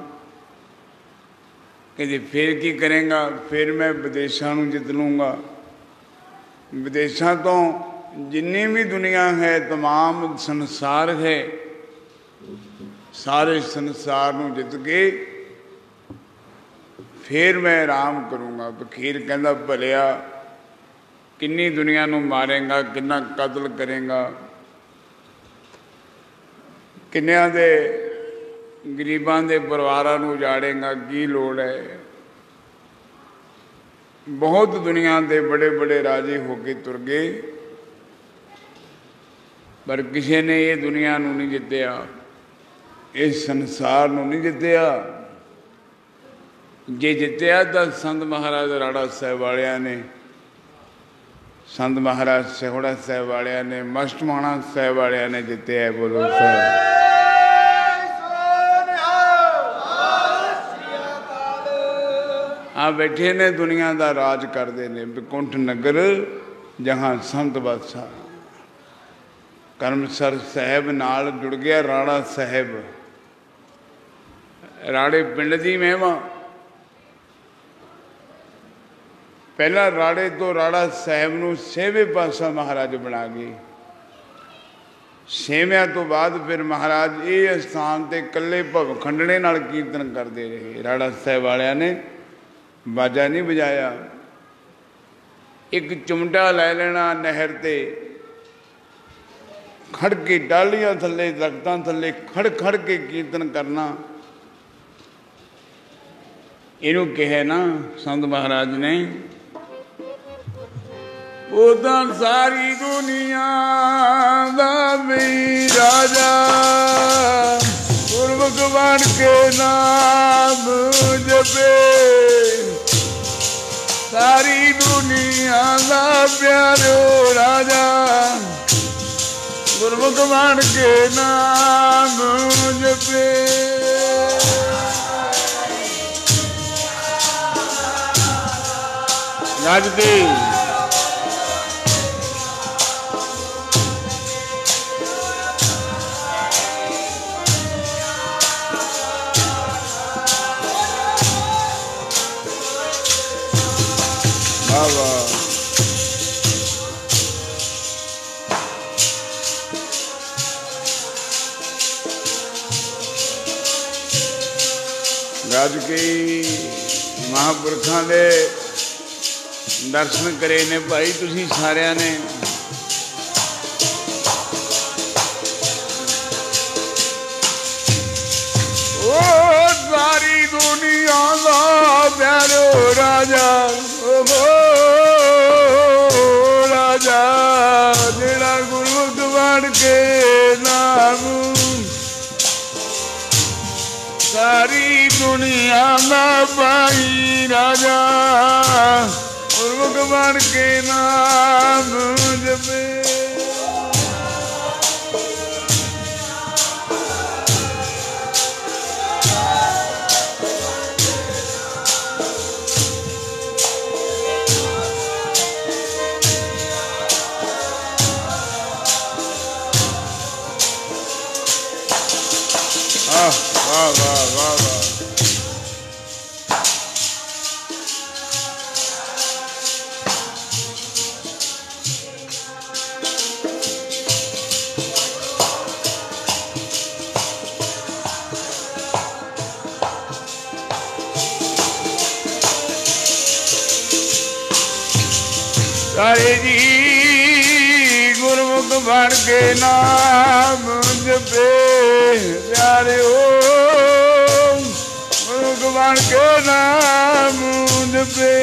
कहते फिर की करेंगा फिर मैं विदेशों नू जित लूँगा विदेशों तो जिन्नी भी दुनिया है तमाम संसार है सारे संसार नू जित के फिर मैं आराम करूँगा। बखीर कहता भलिया किन्नी दुनिया नू मारेगा किन्ना कतल करेगा किन्नियां दे गरीबां दे परिवारां नूं उजाड़ेगा की लोड़ है। बहुत दुनिया दे बड़े बड़े राजे होके तुर गए पर किसी ने ये दुनिया नूं नहीं जितया इस संसार नूं नहीं जितया। जे जितया तो संत महाराज राड़ा साहब वालियां ने संत महाराज सहोड़ा साहब वालियां ने मस्टमाणा साहब वालियां ने जितया है। बोलो साहब आ बैठे ने दुनिया का राज करते ने बिकुंठ नगर जहाँ संत बादशाह करमसर साहब नाल जुड़ गया राणा साहब राड़े पिंड की महिमा पहला राड़े तो राड़ा साहब नूं छेवें पातशाह महाराज बना गए। छेव्या तो बाद फिर महाराज ये स्थान ते कल्ले भवखंडने नाल कीर्तन करते रहे। राड़ा साहब वालियां ने बाजा नहीं बजाया एक चुमटा लै लेना नहर ते खड़ के डालियां थले दरख्तां थले खड़ खड़ के कीर्तन करना। इनू कहे ना संत महाराज ने वो तो सारी दुनिया दा भी राजा गुरमुख बन के नाम जपे सारी दुनिया का प्यारो राजा गुरमुख बन के नाम जपे। गजदी गज के महापुरखों के दर्शन करे ने भाई तुसी सारिया ने। ओ सारी दुनिया का प्यारो राजा राजा जेड़ा गुरमुख बन के नाम सारी दुनिया में पाई राजा गुरमुख बन के नाम जपे। वाह वाह वाह वाह सारे जी गुरमुख बन के नाम जपे प्यारे हो गुरमुख मार के नाम पे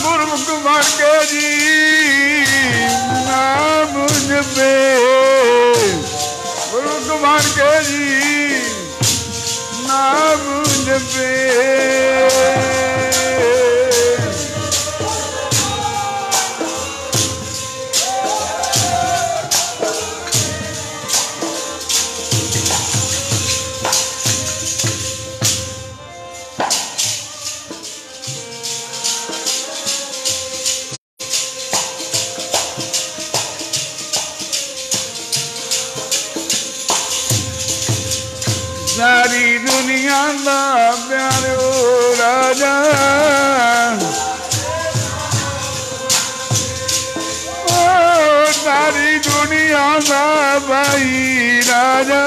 गुरुमुख मार के जी नाम पे गुरुमुख मार के जी नाम पे सारी दुनिया का प्यारो राजा ओ सारी दुनिया का भाई राजा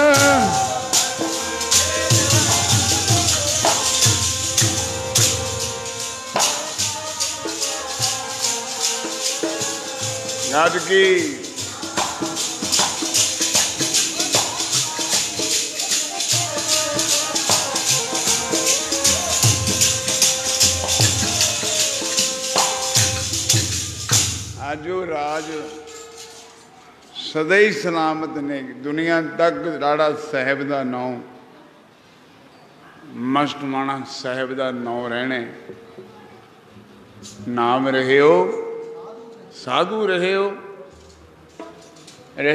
याद की जो राज सदा ही सलामत ने दुनिया तक राड़ा साहब का नाम मस्टमाना साहब का नाम रहने नाम रहे हो साधु रहे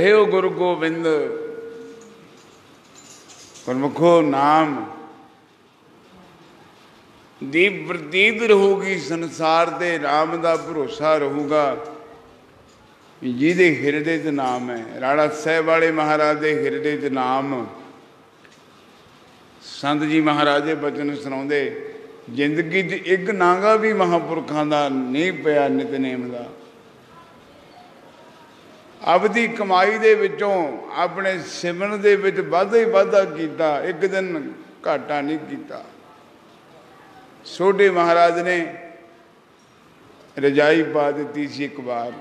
हो गुरु गोबिंद गुरमुखो नाम दी प्रतीत रहूगी संसार ते राम का भरोसा रहूगा जिहदे हिरदे च नाम है राड़ा साहब वाले महाराज के हिरदे च नाम संत जी महाराजे बचन सुनाते जिंदगी च एक नांगा भी महापुरखों का नहीं पिया नितनेम का अपनी कमाई दे विचों अपने सिमरन दे विच वाधा ही वाधा कीता एक दिन घाटा नहीं कीता सोढे महाराज ने रजाई पा दी सी एक बार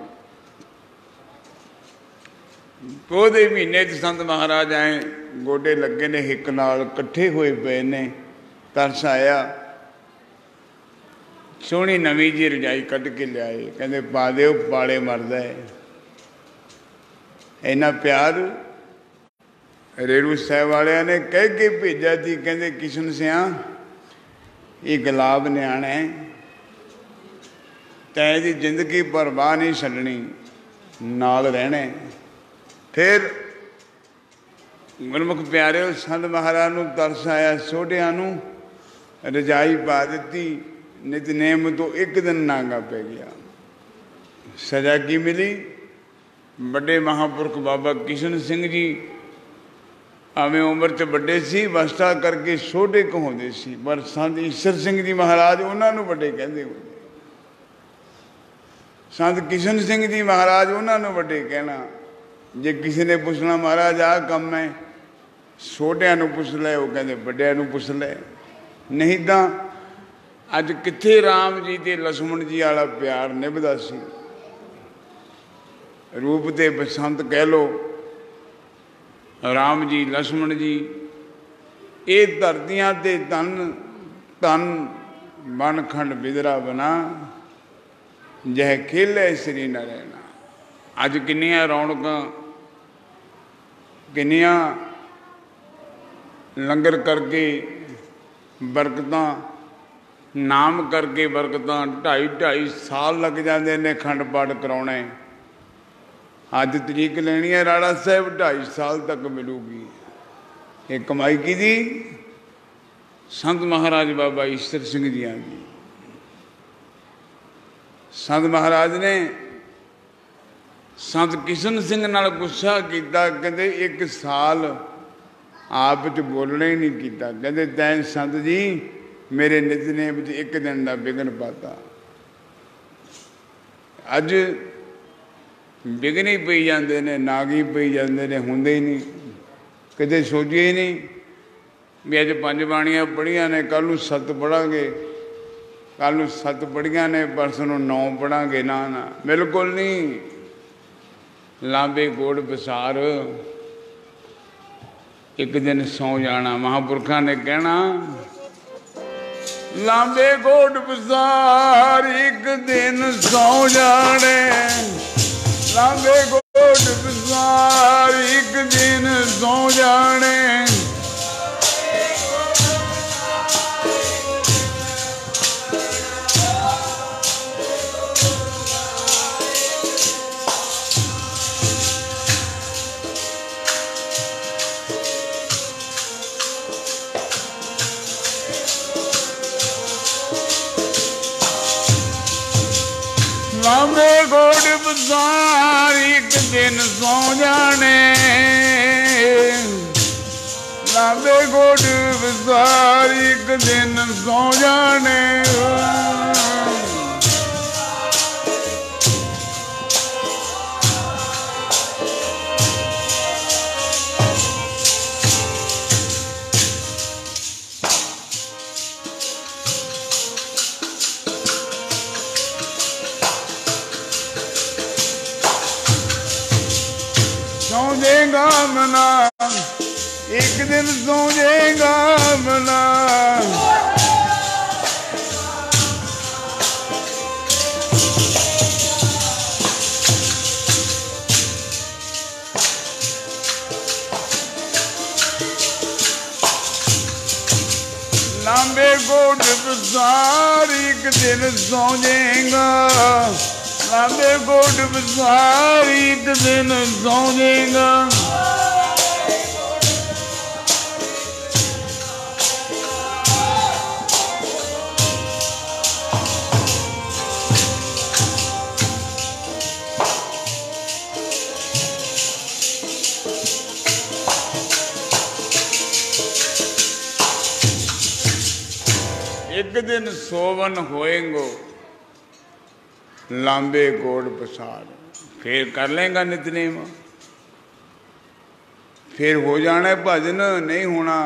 पोधे महीने संत महाराज आए गोडे लगे ने हिक नाल कट्ठे हुए पे ने तरस आया सोहनी नवी जी रजाई कट के लियाए कहते पा दो पाले मरदा है इन्ना प्यार रेड़ू साहब वाले ने कह के भेजा जी कहते किशन सिया ये गुलाब न्याण है तैं दी जिंदगी परवाह नहीं छड्डनी नाल रहने फिर गुरमुख प्यारे संत महाराज नूं तरस आया सोढियां नूं रजाई पा दी नितनेम तो एक दिन नांगा पै गया सजा की मिली बड़े महापुरख बाबा किशन सिंह जी आवें उम्र च बड़े सी वसता करके छोटे कहाउंदे सी पर संत ईसर सिंह जी महाराज उन्होंने बड़े कहते होंदे संत किशन सिंह जी महाराज उन्होंने बड़े कहना जे किसी ने पूछना महाराज आ कम है छोटिया पुछ लै वो कहते बड़िया पुछ लै नहीं तो अज कित्थे राम जी ते लक्ष्मण जी वाला प्यार निभदा सी रूप ते बसंत कह लो राम जी लक्ष्मण जी ये धरतियां ते तन तन मन खंड बिदरा बना जह खेले श्री न रहना अज किन्नियां रौनकां किन्नियां लंगर करके बरकतां नाम करके बरकतां 2.5 साल लग जाते ने खंड पाठ कराने अज तरीक लेनी है राड़ा साहब 2.5 साल तक मिलूगी ये कमाई की दी संत महाराज बाबा ईसर सिंह जियां की संत महाराज ने संत किशन सिंह नाल गुस्सा किया कहते 1 साल आप च बोलना ही नहीं किया कहते तैं संत जी मेरे नितनेम च 1 दिन का विघन पाता अज विघन ही पई जाते ने, नाग ही पई जाते ने, होंदे ही नहीं, कदे सोचिए ही नहीं भी अज 5 बाणियां पढ़िया ने, कल नूं 7 पढ़ांगे, कल नूं 7 पढ़िया ने, परसों नूं 9 पढ़ांगे। ना ना, बिल्कुल नहीं। लांबे गोड़ बसार, एक दिन सौ जाना। महापुरखा ने कहना लांबे गोड़ बसार एक दिन सौ जाने, लांबे गोड़ बसार एक दिन सौ जाने। लांबे गोड़ बसार एक दिन सौ जाने, लांबे गोड़ बसार एक दिन सौ जाने। सौजेगा मना एक दिन, सौजेगा मना। लांबे गोड़ बसार एक दिन सौजेगा, लांबे गोड़ बसार एक दिन सौजेगा। एक दिन सोवन होएंगो, लांबे गोड़ पसार। फिर कर लेगा नितनेम, फिर हो जाना भजन, नहीं होना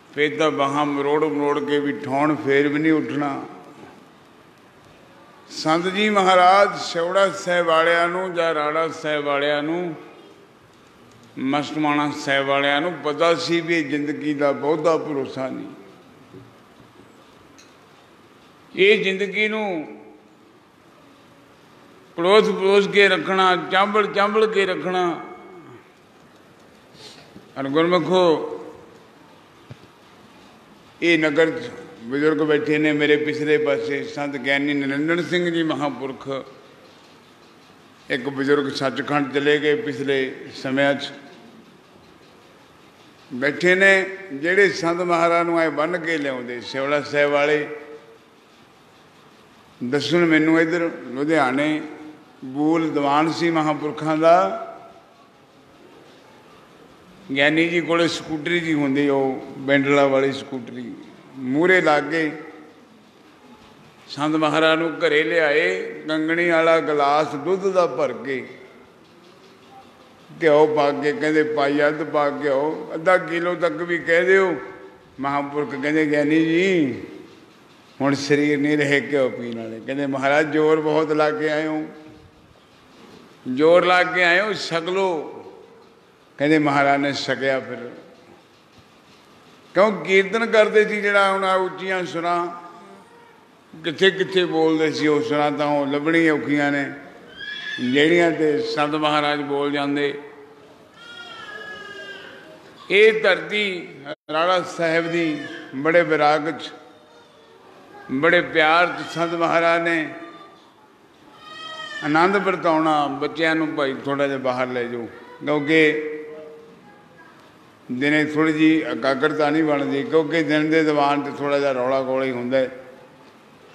फिर तो बाहां मरोड़ मरोड़ के भी ठौण फिर भी नहीं उठना। संत जी महाराज सिवड़ा साहिब वालियां नूं जां राड़ा साहिब वालियां नूं, मस्तमाणा साहिब वालियां नूं पता सी भी जिंदगी का बहुता भरोसा नहीं। ये जिंदगी नूं पड़ोस पड़ोस के रखना, चांबड़ चांबड़ के रखना। और गुरमुखो, ये नगर बुजुर्ग बैठे ने मेरे पिछले पासे, संत ज्ञानी निरंजन सिंह जी महापुरख, एक बुजुर्ग सचखंड चले गए पिछले समय बैठे ने, जेड़े संत महाराज नूं आए बन के लियाउंदे सिवड़ा साहिब वाले। दसन मैनू इधर लुधियाने बूल दीवान सी महापुरखों का, ज्ञानी जी को स्कूटरी जी होंदी, बैंडला वाली स्कूटरी मूहरे ला के संत महाराज नूं घरे लियाए। कंगणी वाला गिलास दुध का भर के, घ्यो पा के, कहते पाई अध पा के आओ, अद्धा किलो तक भी कह दिओ। महापुरख कहते ज्ञानी जी हुण शरीर नहीं रहे घ्यो पीने वाले। कहते महाराज जोर बहुत ला के आए हो, जोर ला के आए हो, छक लो। कहते महाराज ने छकिया। फिर क्यों कीर्तन करते सी, जड़ा हुण उच्चियां सुरां कित्थे कित्थे बोलते सी, वो सुरां तां लभणी औखियां ने, ਜਿਹੜੀਆਂ ते संत महाराज बोल जाते। ये धरती राड़ा साहिब दी बड़े विराग च, बड़े प्यार च संत महाराज ने आनंद वरताउणा। बच्चों नूं भाई थोड़ा जिहा बाहर ले जाओ, क्योंकि दिने थोड़ी जी एकाग्रता नहीं बनती, क्योंकि दिन के दीवान से थोड़ा जिहा रौला गौला ही हुंदा है।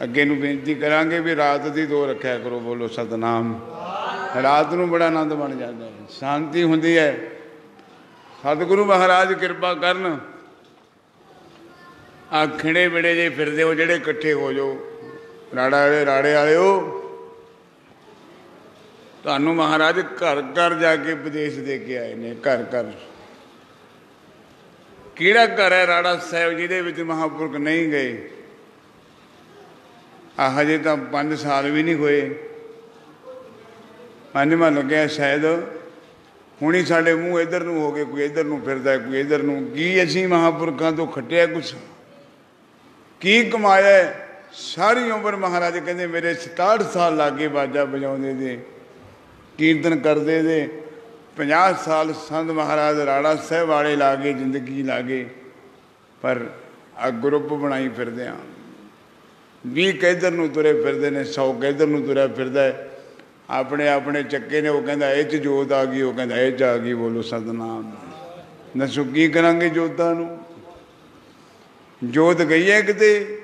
अगे नूं बेनती करांगे भी रात दी दो रखिया करो, बोलो सतनाम। रात नूं बड़ा आनंद बन जाता है, शांति हुंदी है। सतगुरु महाराज कृपा करन, आ खिड़े बिड़े जे फिरदे हो जेड़े इकट्ठे हो जाओ, राड़ा वाले राड़े वाले हो, ਤੁਹਾਨੂੰ ਮਹਾਰਾਜ ਘਰ ਘਰ ਜਾ ਕੇ ਉਪਦੇਸ਼ ਦੇ ਕੇ ਆਏ ਨੇ। ਘਰ ਘਰ ਕਿਹੜਾ ਘਰ ਹੈ ਰਾੜਾ ਸਾਹਿਬ ਜਿਹਦੇ ਵਿੱਚ ਮਹਾਂਪੁਰਖ ਨਹੀਂ ਗਏ? ਹਜੇ ਤਾਂ 5 ਸਾਲ ਵੀ ਨਹੀਂ ਹੋਏ। 5ਵਾਂ ਲੱਗਿਆ ਸ਼ਾਇਦ। ਹੁਣ ਹੀ ਸਾਡੇ ਮੂੰਹ ਇੱਧਰ ਨੂੰ ਹੋ ਗਏ, ਕੋਈ ਇੱਧਰ ਨੂੰ ਫਿਰਦਾ, ਕੋਈ ਇੱਧਰ ਨੂੰ। ਕੀ ਅਸੀਂ ਮਹਾਂਪੁਰਖਾਂ ਤੋਂ ਖੱਟਿਆ ਕੁਛ? ਕੀ ਕਮਾਇਆ? ਸਾਰੀ ਉਮਰ ਮਹਾਰਾਜ ਕਹਿੰਦੇ ਮੇਰੇ 67 ਸਾਲ ਲਾਗੇ ਬਾਜਾ ਵਜਾਉਂਦੇ ਦੇ, ਕੀਰਤਨ ਕਰਦੇ ਦੇ। 50 ਸਾਲ ਸੰਤ ਮਹਾਰਾਜ ਰਾੜਾ ਸਾਹਿਬ ਵਾਲੇ ਲਾ ਗਏ, ਜ਼ਿੰਦਗੀ ਲਾ ਗਏ। ਪਰ ਆ ਗਰੁੱਪ ਬਣਾਈ ਫਿਰਦੇ ਆ। 20 ਕਿੱਧਰ ਨੂੰ ਤੁਰੇ ਫਿਰਦੇ ਨੇ, 100 ਕਿੱਧਰ ਨੂੰ ਤੁਰਿਆ ਫਿਰਦਾ। ਆਪਣੇ ਆਪਣੇ ਚੱਕੇ ਨੇ। ਉਹ ਕਹਿੰਦਾ ਇਹ 'ਚ ਜੋਤ ਆ ਗਈ, ਉਹ ਕਹਿੰਦਾ ਇਹ 'ਚ ਆ ਗਈ। ਬੋਲੋ ਸਤਿਨਾਮ। ਦੱਸੋ ਕੀ ਕਰਾਂਗੇ ਜੋਤਾਂ ਨੂੰ? ਜੋਤ ਗਈ ਹੈ ਕਿਤੇ?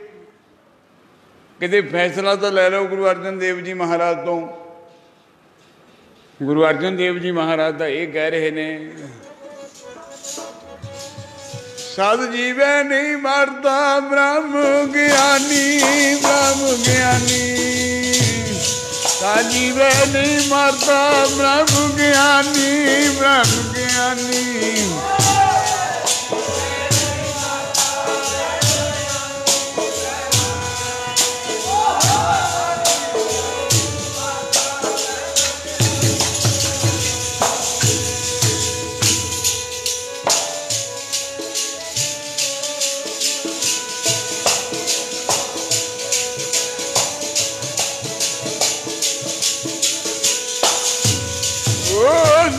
ਕਿਤੇ ਫੈਸਲਾ ਤਾਂ ਲੈ ਲਓ ਗੁਰੂ ਅਰਜਨ ਦੇਵ ਜੀ ਮਹਾਰਾਜ ਤੋਂ। ਗੁਰੂ ਅਰਜਨ ਦੇਵ ਜੀ ਮਹਾਰਾਜ ਦਾ ਇਹ ਕਹਿ ਰਹੇ ਨੇ, ਸਦ ਜੀਵੈ ਨਹੀਂ ਮਰਦਾ ਬ੍ਰਹਮ ਗਿਆਨੀ, ਬ੍ਰਹਮ ਗਿਆਨੀ। ਸਦ ਜੀਵੈ ਨਹੀਂ ਮਰਦਾ ਬ੍ਰਹਮ ਗਿਆਨੀ, ਬ੍ਰਹਮ ਗਿਆਨੀ।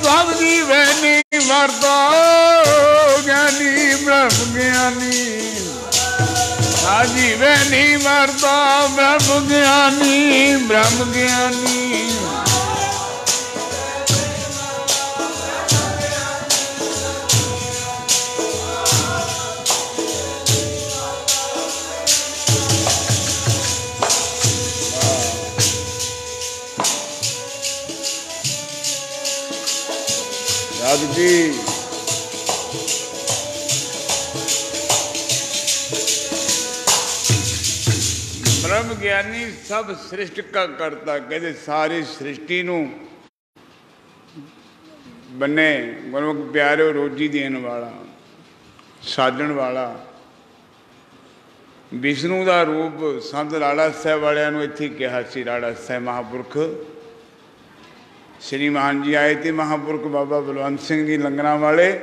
ਸਦ ਜੀਵੈ ਨਹੀਂ ਮਰਦਾ ਗਿਆਨੀ, ਬ੍ਰਹਮ ਗਿਆਨੀ। ਸਦ ਜੀਵੈ ਨਹੀਂ ਮਰਦਾ ਬ੍ਰਹਮ ਗਿਆਨੀ, ਬ੍ਰਹਮ ਗਿਆਨੀ। ਜੀ ਬ੍ਰਹਮ ਗਿਆਨੀ ਸਭ ਸ੍ਰਿਸ਼ਟ ਕਾ ਕਰਤਾ। ਕਹਿੰਦੇ ਸਾਰੀ ਸ੍ਰਿਸ਼ਟੀ ਨੂੰ ਬੰਨੇ ਗੁਰਮੁਖ ਪਿਆਰਿਓ ਰੋਜੀ ਦੇਣ ਵਾਲਾ, ਸਾਜਣ ਵਾਲਾ। ਵਿਸ਼ਨੂੰ ਦਾ ਰੂਪ ਸੰਤ ਰਾੜਾ ਸਾਹਿਬ ਵਾਲਿਆਂ ਨੂੰ ਇੱਥੇ ਕਿਹਾ ਸੀ। ਰਾੜਾ ਸਾਹਿਬ ਮਹਾਂਪੁਰਖ ਸ਼੍ਰੀ ਮਾਨ ਜੀ ਆਏ ਤੇ ਮਹਾਂਪੁਰਖ ਬਾਬਾ ਬਲਵੰਤ ਸਿੰਘ ਜੀ ਲੰਗਰਾਂ ਵਾਲੇ।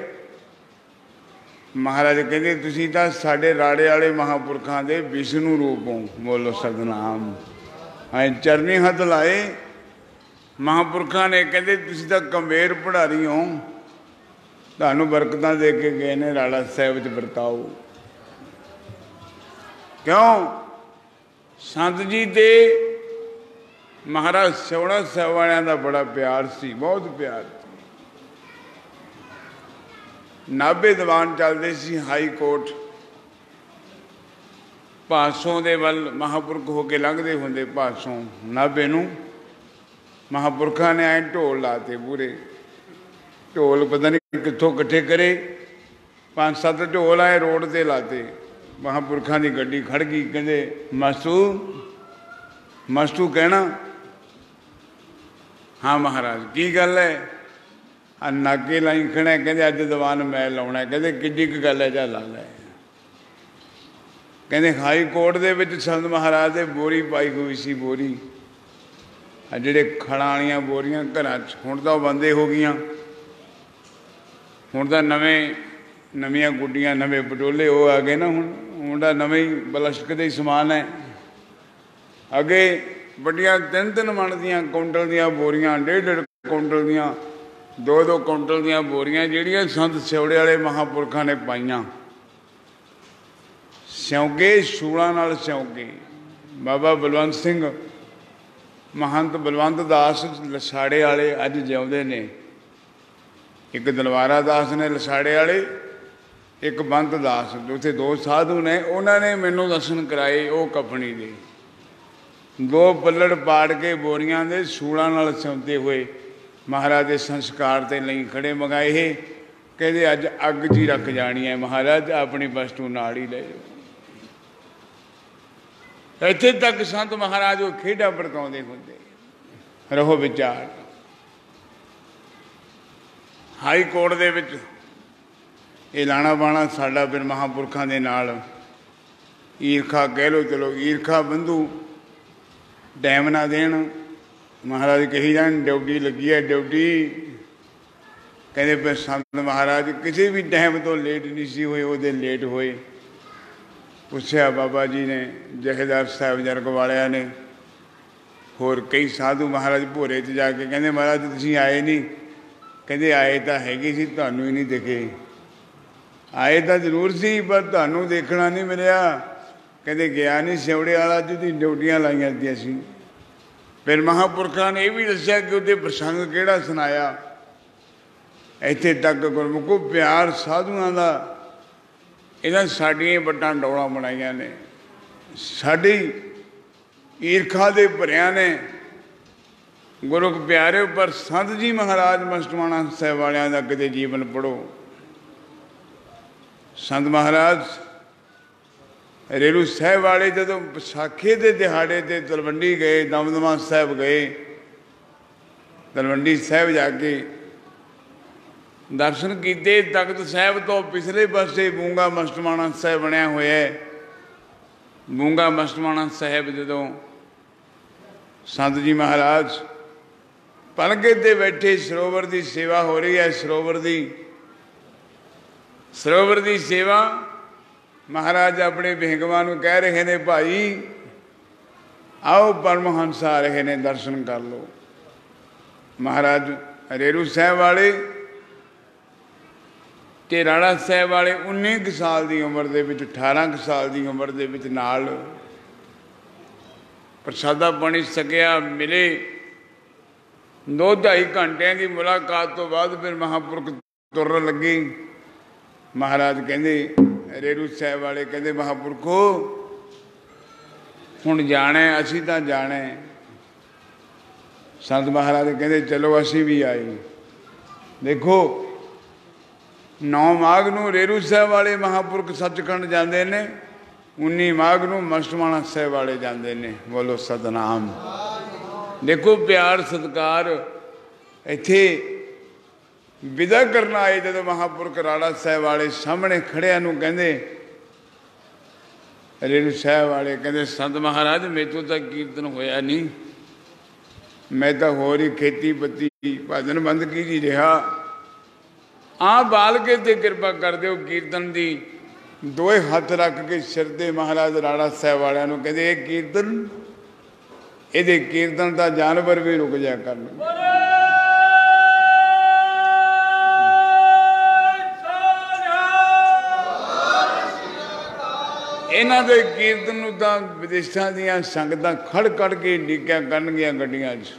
ਮਹਾਰਾਜ ਕਹਿੰਦੇ ਤੁਸੀਂ ਤਾਂ ਸਾਡੇ ਰਾੜੇ ਵਾਲੇ ਮਹਾਂਪੁਰਖਾਂ ਦੇ ਵਿਸ਼ਨੂੰ ਰੂਪ ਹੋ। ਬੋਲੋ ਸਤਿਨਾਮ। ਐਂ ਚਰਨੀ ਹੱਥ ਲਾਏ ਮਹਾਂਪੁਰਖਾਂ ਨੇ। ਕਹਿੰਦੇ ਤੁਸੀਂ ਤਾਂ ਗੰਭੀਰ ਭੰਡਾਰੀ ਹੋ, ਤੁਹਾਨੂੰ ਬਰਕਤਾਂ ਦੇ ਕੇ ਗਏ ਨੇ। ਰਾੜਾ ਸਾਹਿਬ 'ਚ ਵਰਤਾਓ। ਕਿਉਂ? ਸੰਤ ਜੀ ਦੇ ਮਹਾਰਾਜ ਸੋਹਣਾ ਸਾਹਿਬ ਵਾਲਿਆਂ ਦਾ ਬੜਾ ਪਿਆਰ ਸੀ, ਬਹੁਤ ਪਿਆਰ ਸੀ। ਨਾਭੇ ਦੀਵਾਨ ਚੱਲਦੇ ਸੀ, ਹਾਈ ਕੋਰਟ। ਭਾਸੋਂ ਦੇ ਵੱਲ ਮਹਾਂਪੁਰਖ ਹੋ ਕੇ ਲੰਘਦੇ ਹੁੰਦੇ, ਭਾਸੋਂ ਨਾਭੇ ਨੂੰ। ਮਹਾਂਪੁਰਖਾਂ ਨੇ ਐਂ ਢੋਲ ਲਾਤੇ ਪੂਰੇ। ਢੋਲ ਪਤਾ ਨਹੀਂ ਕਿੱਥੋਂ ਇਕੱਠੇ ਕਰੇ। 5-7 ਢੋਲ ਆਏ ਰੋਡ 'ਤੇ ਲਾਤੇ। ਮਹਾਂਪੁਰਖਾਂ ਦੀ ਗੱਡੀ ਖੜ੍ਹ ਗਈ। ਕਹਿੰਦੇ ਮਾਸਟੂ, ਮਾਸਟੂ ਕਹਿਣਾ। ਹਾਂ ਮਹਾਰਾਜ ਕੀ ਗੱਲ ਹੈ? ਆ ਨਾਗੇ ਲਾਈ ਖੜਾ। ਕਹਿੰਦੇ ਅੱਜ ਦੀਵਾਨ ਮੈਂ ਲਾਉਣਾ। ਕਹਿੰਦੇ ਕਿੱਡੀ ਕੁ ਗੱਲ ਹੈ? ਜਾ ਲਾ ਲੈ। ਕਹਿੰਦੇ ਹਾਈ ਕੋਰਟ ਦੇ ਵਿੱਚ ਸੰਤ ਮਹਾਰਾਜ ਦੇ ਬੋਰੀ ਪਾਈ ਹੋਈ ਸੀ। ਬੋਰੀ ਆ ਜਿਹੜੇ ਖੜਾਂ ਵਾਲੀਆਂ ਬੋਰੀਆਂ ਘਰਾਂ 'ਚ, ਹੁਣ ਤਾਂ ਉਹ ਬੰਦੇ ਹੋ ਗਈਆਂ। ਹੁਣ ਤਾਂ ਨਵੀਆਂ ਗੁੱਡੀਆਂ, ਨਵੇਂ ਪਟੋਲੇ ਉਹ ਆ ਗਏ ਨਾ। ਹੁਣ ਤਾਂ ਨਵੇਂ ਹੀ ਬਲਸ਼ਕ ਦੇ ਸਮਾਨ ਹੈ। ਅੱਗੇ ਵੱਡੀਆਂ 3-3 ਮਣ ਦੀਆਂ, ਕੁਇੰਟਲ ਦੀਆਂ ਬੋਰੀਆਂ, 1.5 ਕੁਇੰਟਲ ਦੀਆਂ, 2-2 ਕੁਇੰਟਲ ਦੀਆਂ ਬੋਰੀਆਂ ਜਿਹੜੀਆਂ ਸੰਤ ਸਿਉੜੇ ਵਾਲੇ ਮਹਾਂਪੁਰਖਾਂ ਨੇ ਪਾਈਆਂ। ਸਿਉਂਕੇ ਸ਼ੂਲਾਂ ਨਾਲ ਸਿਉਂਕੇ। ਬਾਬਾ ਬਲਵੰਤ ਸਿੰਘ, ਮਹੰਤ ਬਲਵੰਤ ਦਾਸ ਲਸਾੜੇ ਵਾਲੇ ਅੱਜ ਜਿਉਂਦੇ ਨੇ। ਇੱਕ ਦਲਵਾਰਾ ਦਾਸ ਨੇ ਲਸਾੜੇ ਵਾਲੇ, ਇੱਕ ਬੰਤ ਦਾਸ। ਉੱਥੇ 2 ਸਾਧੂ ਨੇ। ਉਹਨਾਂ ਨੇ ਮੈਨੂੰ ਦਰਸ਼ਨ ਕਰਾਏ ਉਹ ਕਫਣੀ ਦੇ। 2 ਪੱਲੜ ਪਾੜ ਕੇ ਬੋਰੀਆਂ ਦੇ ਸ਼ੂਲਾਂ ਨਾਲ ਸਿਉਂਦੇ ਹੋਏ ਮਹਾਰਾਜ ਦੇ ਸੰਸਕਾਰ 'ਤੇ ਲਈ ਖੜੇ ਮੰਗਾਏ। ਕਹਿੰਦੇ ਅੱਜ ਅੱਗ 'ਚ ਹੀ ਰੱਖ ਜਾਣੀ ਹੈ ਮਹਾਰਾਜ, ਆਪਣੀ ਵਸਤੂ ਨਾਲ ਹੀ ਲੈ ਜਾਓ। ਇੱਥੇ ਤੱਕ ਸੰਤ ਮਹਾਰਾਜ ਉਹ ਖੇਡਾਂ ਵਰਤਾਉਂਦੇ ਹੁੰਦੇ। ਰਹੋ ਵਿਚਾਰ। ਹਾਈ ਕੋਰਟ ਦੇ ਵਿੱਚ ਇਹ ਲਾਣਾ ਬਾਣਾ ਸਾਡਾ ਫਿਰ ਮਹਾਂਪੁਰਖਾਂ ਦੇ ਨਾਲ ਈਰਖਾ ਕਹਿ ਲਓ, ਚਲੋ ਈਰਖਾ ਬੰਧੂ ਟਾਈਮ ਨਾ ਦੇਣ। ਮਹਾਰਾਜ ਕਹੀ ਜਾਣ ਡਿਊਟੀ ਲੱਗੀ ਹੈ, ਡਿਊਟੀ ਕਹਿੰਦੇ ਫਿਰ ਸੰਤ ਮਹਾਰਾਜ ਕਿਸੇ ਵੀ ਟਾਈਮ ਤੋਂ ਲੇਟ ਨਹੀਂ ਸੀ ਹੋਏ, ਉਹਦੇ ਲੇਟ ਹੋਏ। ਪੁੱਛਿਆ ਬਾਬਾ ਜੀ ਨੇ, ਜਥੇਦਾਰ ਸਾਹਿਬ ਜਰਗ ਵਾਲਿਆਂ ਨੇ, ਹੋਰ ਕਈ ਸਾਧੂ ਮਹਾਰਾਜ ਭੋਰੇ 'ਚ ਜਾ ਕੇ ਕਹਿੰਦੇ ਮਹਾਰਾਜ ਤੁਸੀਂ ਆਏ ਨਹੀਂ। ਕਹਿੰਦੇ ਆਏ ਤਾਂ ਹੈਗੇ ਸੀ, ਤੁਹਾਨੂੰ ਹੀ ਨਹੀਂ ਦਿਖੇ। ਆਏ ਤਾਂ ਜ਼ਰੂਰ ਸੀ ਪਰ ਤੁਹਾਨੂੰ ਦੇਖਣਾ ਨਹੀਂ ਮਿਲਿਆ। ਕਹਿੰਦੇ ਗਿਆ ਨਹੀਂ ਸਿਉੜੇ ਵਾਲਾ ਜਿਹਦੀ ਡਿਊਟੀਆਂ ਲਾਈਆਂ ਦਿੱਤੀਆਂ ਸੀ। ਫਿਰ ਮਹਾਂਪੁਰਖਾਂ ਨੇ ਇਹ ਵੀ ਦੱਸਿਆ ਕਿ ਉਹਦੇ ਪ੍ਰਸੰਗ ਕਿਹੜਾ ਸੁਣਾਇਆ। ਇੱਥੇ ਤੱਕ ਗੁਰਮੁਖੋ ਪਿਆਰ ਸਾਧੂਆਂ ਦਾ ਇਹਨਾਂ ਸਾਡੀਆਂ ਵੱਟਾਂ ਡੋਲਾਂ ਬਣਾਈਆਂ ਨੇ, ਸਾਡੀ ਈਰਖਾ ਦੇ ਭਰਿਆਂ ਨੇ। ਗੁਰੂ ਪਿਆਰੇ ਪਰ ਸੰਤ ਜੀ ਮਹਾਰਾਜ ਮਸਤਮਾਣਾ ਸਾਹਿਬ ਵਾਲਿਆਂ ਦਾ ਕਿਤੇ ਜੀਵਨ ਪੜ੍ਹੋ। ਸੰਤ ਮਹਾਰਾਜ ਰੇਰੂ ਸਾਹਿਬ ਵਾਲੇ ਜਦੋਂ ਵਿਸਾਖੀ ਦੇ ਦਿਹਾੜੇ 'ਤੇ ਤਲਵੰਡੀ ਗਏ, ਦਮਦਮਾ ਸਾਹਿਬ ਗਏ, ਤਲਵੰਡੀ ਸਾਹਿਬ ਜਾ ਕੇ ਦਰਸ਼ਨ ਕੀਤੇ। ਤਖਤ ਸਾਹਿਬ ਤੋਂ ਪਿਛਲੇ ਪਾਸੇ ਬੂੰਗਾ ਮਸਤਮਾਣਾ ਸਾਹਿਬ ਬਣਿਆ ਹੋਇਆ। ਬੂੰਗਾ ਮਸਤਮਾਣਾ ਸਾਹਿਬ ਜਦੋਂ ਸੰਤ ਜੀ ਮਹਾਰਾਜ ਪਲਕੇ 'ਤੇ ਬੈਠੇ, ਸਰੋਵਰ ਦੀ ਸੇਵਾ ਹੋ ਰਹੀ ਹੈ। ਸਰੋਵਰ ਦੀ ਸੇਵਾ ਮਹਾਰਾਜ ਆਪਣੇ ਬਿਹੰਗਵਾਂ ਨੂੰ ਕਹਿ ਰਹੇ ਨੇ, ਭਾਈ ਆਓ ਪਰਮਹੰਸ ਆ ਰਹੇ ਨੇ, ਦਰਸ਼ਨ ਕਰ ਲਓ। ਮਹਾਰਾਜ ਰੇਰੂ ਸਾਹਿਬ ਵਾਲੇ ਤੇ ਰਾਣਾ ਸਾਹਿਬ ਵਾਲੇ 19 ਕੁ ਸਾਲ ਦੀ ਉਮਰ ਦੇ ਵਿੱਚ, 18 ਕੁ ਸਾਲ ਦੀ ਉਮਰ ਦੇ ਵਿੱਚ ਨਾਲ ਪ੍ਰਸ਼ਾਦਾ ਪਾਣੀ ਛਕਿਆ, ਮਿਲੇ। 2-2.5 ਘੰਟਿਆਂ ਦੀ ਮੁਲਾਕਾਤ ਤੋਂ ਬਾਅਦ ਫਿਰ ਮਹਾਂਪੁਰਖ ਤੁਰਨ ਲੱਗੇ। ਮਹਾਰਾਜ ਕਹਿੰਦੇ, ਰੇਰੂ ਸਾਹਿਬ ਵਾਲੇ ਕਹਿੰਦੇ ਮਹਾਂਪੁਰਖੋ ਹੁਣ ਜਾਣਾ, ਅਸੀਂ ਤਾਂ ਜਾਣਾ। ਸੰਤ ਮਹਾਰਾਜ ਕਹਿੰਦੇ ਚਲੋ ਅਸੀਂ ਵੀ ਆਏ। ਦੇਖੋ 9 ਮਾਘ ਨੂੰ ਰੇਰੂ ਸਾਹਿਬ ਵਾਲੇ ਮਹਾਂਪੁਰਖ ਸੱਚਖੰਡ ਜਾਂਦੇ ਨੇ, 19 ਮਾਘ ਨੂੰ ਮਸਤਮਾਣਾ ਸਾਹਿਬ ਵਾਲੇ ਜਾਂਦੇ ਨੇ। ਬੋਲੋ ਸਤਨਾਮ। ਦੇਖੋ ਪਿਆਰ ਸਤਿਕਾਰ। ਇੱਥੇ ਵਿਦਾ ਕਰਨ ਆਏ ਜਦੋਂ ਮਹਾਂਪੁਰਖ ਰਾਣਾ ਸਾਹਿਬ ਵਾਲੇ ਸਾਹਮਣੇ ਖੜਿਆਂ ਨੂੰ ਕਹਿੰਦੇ, ਰੇਰੂ ਸਾਹਿਬ ਵਾਲੇ ਕਹਿੰਦੇ ਸੰਤ ਮਹਾਰਾਜ ਮੇਰੇ ਤੋਂ ਤਾਂ ਕੀਰਤਨ ਹੋਇਆ ਨਹੀਂ, ਮੈਂ ਤਾਂ ਹੋਰ ਹੀ ਖੇਤੀ ਪੱਤੀ ਭਜਨ ਬੰਦਗੀ ਜੀ ਰਿਹਾ। ਆਪ ਬਾਲਕੇ ਤੇ ਕਿਰਪਾ ਕਰ ਦਿਓ ਕੀਰਤਨ ਦੀ। ਦੋਏ ਹੱਥ ਰੱਖ ਕੇ ਸਿਰ ਦੇ ਮਹਾਰਾਜ ਰਾਣਾ ਸਾਹਿਬ ਵਾਲਿਆਂ ਨੂੰ ਕਹਿੰਦੇ ਇਹ ਕੀਰਤਨ, ਇਹਦੇ ਕੀਰਤਨ ਦਾ ਜਾਨਵਰ ਵੀ ਰੁਕ ਜਾ ਕਰਨ। ਇਹਨਾਂ ਦੇ ਕੀਰਤਨ ਨੂੰ ਤਾਂ ਵਿਦੇਸ਼ਾਂ ਦੀਆਂ ਸੰਗਤਾਂ ਖੜ ਖੜ ਕੇ ਡੀਕਿਆ ਕਰਨਗੀਆਂ ਗੱਡੀਆਂ 'ਚ।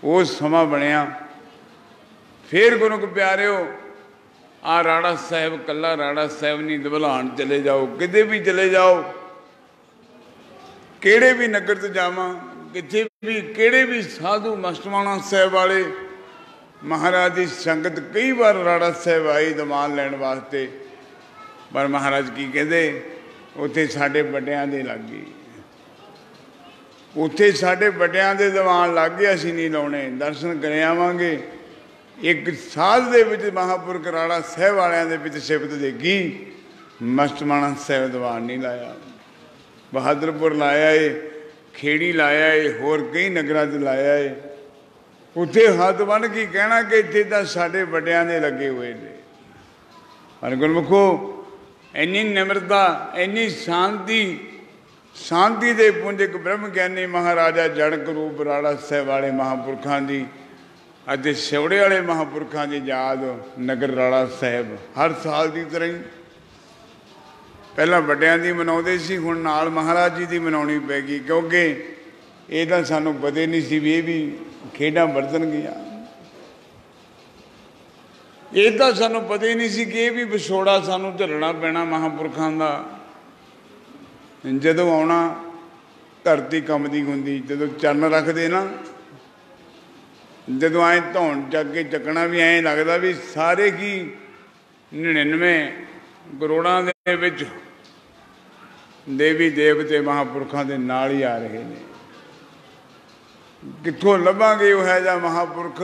ਉਹ ਸਮਾਂ ਬਣਿਆ। ਫਿਰ ਗੁਰੂ ਕੋ ਪਿਆਰਿਓ ਆ ਰਾਣਾ ਸਾਹਿਬ, ਕੱਲਾ ਰਾਣਾ ਸਾਹਿਬ ਨਹੀਂ, ਦਵਲਾਨ ਚਲੇ ਜਾਓ, ਕਿਤੇ ਵੀ ਚਲੇ ਜਾਓ, ਕਿਹੜੇ ਵੀ ਨਗਰ 'ਚ ਜਾਵਾਂ, ਕਿਤੇ ਵੀ ਕਿਹੜੇ ਵੀ ਸਾਧੂ ਮਸਤਮਾਣਾ ਸਾਹਿਬ ਵਾਲੇ ਮਹਾਰਾਜ ਦੀ ਸੰਗਤ ਕਈ ਵਾਰ ਰਾਣਾ ਸਾਹਿਬ ਆਈ ਦਮਾਨ ਲੈਣ ਵਾਸਤੇ। ਪਰ ਮਹਾਰਾਜ ਕੀ ਕਹਿੰਦੇ, ਉੱਥੇ ਸਾਡੇ ਵੱਡਿਆਂ ਦੇ ਲੱਗ ਗਈ, ਉੱਥੇ ਸਾਡੇ ਵੱਡਿਆਂ ਦੇ ਦੀਵਾਨ ਲੱਗ ਗਏ, ਅਸੀਂ ਨਹੀਂ ਲਾਉਣੇ, ਦਰਸ਼ਨ ਕਰ ਆਵਾਂਗੇ। ਇੱਕ ਸਾਲ ਦੇ ਵਿੱਚ ਮਹਾਂਪੁਰਖ ਰਾਣਾ ਸਾਹਿਬ ਵਾਲਿਆਂ ਦੇ ਵਿੱਚ ਸਿਫਤ ਦੇਖੀ, ਮਸਤਮਾਣਾ ਸਾਹਿਬ ਦੀਵਾਨ ਨਹੀਂ ਲਾਇਆ। ਬਹਾਦਰਪੁਰ ਲਾਇਆ ਏ, ਖੇੜੀ ਲਾਇਆ ਏ, ਹੋਰ ਕਈ ਨਗਰਾਂ 'ਚ ਲਾਇਆ ਏ। ਉੱਥੇ ਹੱਥ ਬੰਨ੍ਹ ਕੇ ਕਹਿਣਾ ਕਿ ਇੱਥੇ ਤਾਂ ਸਾਡੇ ਵੱਡਿਆਂ ਦੇ ਲੱਗੇ ਹੋਏ ਨੇ। ਪਰ ਗੁਰਮੁਖੋ ਇੰਨੀ ਨਿਮਰਤਾ, ਇੰਨੀ ਸ਼ਾਂਤੀ ਦੇ ਪੁੰਜਕ ਬ੍ਰਹਮ ਗਿਆਨੀ ਮਹਾਰਾਜਾ ਜਨਕ ਰੂਪ ਰਾਣਾ ਸਾਹਿਬ ਵਾਲੇ ਮਹਾਂਪੁਰਖਾਂ ਦੀ ਅਤੇ ਸਿਉੜੇ ਵਾਲੇ ਮਹਾਂਪੁਰਖਾਂ ਦੀ ਯਾਦ ਨਗਰ ਰਾਣਾ ਸਾਹਿਬ ਹਰ ਸਾਲ ਦੀ ਤਰ੍ਹਾਂ ਹੀ ਪਹਿਲਾਂ ਵੱਡਿਆਂ ਦੀ ਮਨਾਉਂਦੇ ਸੀ, ਹੁਣ ਨਾਲ ਮਹਾਰਾਜ ਜੀ ਦੀ ਮਨਾਉਣੀ ਪੈ ਗਈ। ਕਿਉਂਕਿ ਇਹ ਤਾਂ ਸਾਨੂੰ ਪਤਾ ਨਹੀਂ ਸੀ ਵੀ ਇਹ ਵੀ ਖੇਡਾਂ ਵਰਤਣਗੀਆਂ। ਇਹ ਤਾਂ ਸਾਨੂੰ ਪਤਾ ਹੀ ਨਹੀਂ ਸੀ ਕਿ ਇਹ ਵੀ ਵਿਛੋੜਾ ਸਾਨੂੰ ਝੱਲਣਾ ਪੈਣਾ ਮਹਾਂਪੁਰਖਾਂ ਦਾ। ਜਦੋਂ ਆਉਣਾ ਧਰਤੀ ਕੰਬਦੀ ਹੁੰਦੀ, ਜਦੋਂ ਚਰਨ ਰੱਖਦੇ ਨਾ, ਜਦੋਂ ਐਂ ਧੌਣ ਚੱਕ ਕੇ ਚੱਕਣਾ ਵੀ ਐਂ ਲੱਗਦਾ ਵੀ ਸਾਰੇ ਕੀ 99 ਕਰੋੜਾਂ ਦੇ ਵਿੱਚ ਦੇਵੀ ਦੇਵਤੇ ਮਹਾਂਪੁਰਖਾਂ ਦੇ ਨਾਲ ਹੀ ਆ ਰਹੇ ਨੇ। ਕਿੱਥੋਂ ਲੱਭਾਂਗੇ ਉਹ ਜਿਹਾ ਮਹਾਂਪੁਰਖ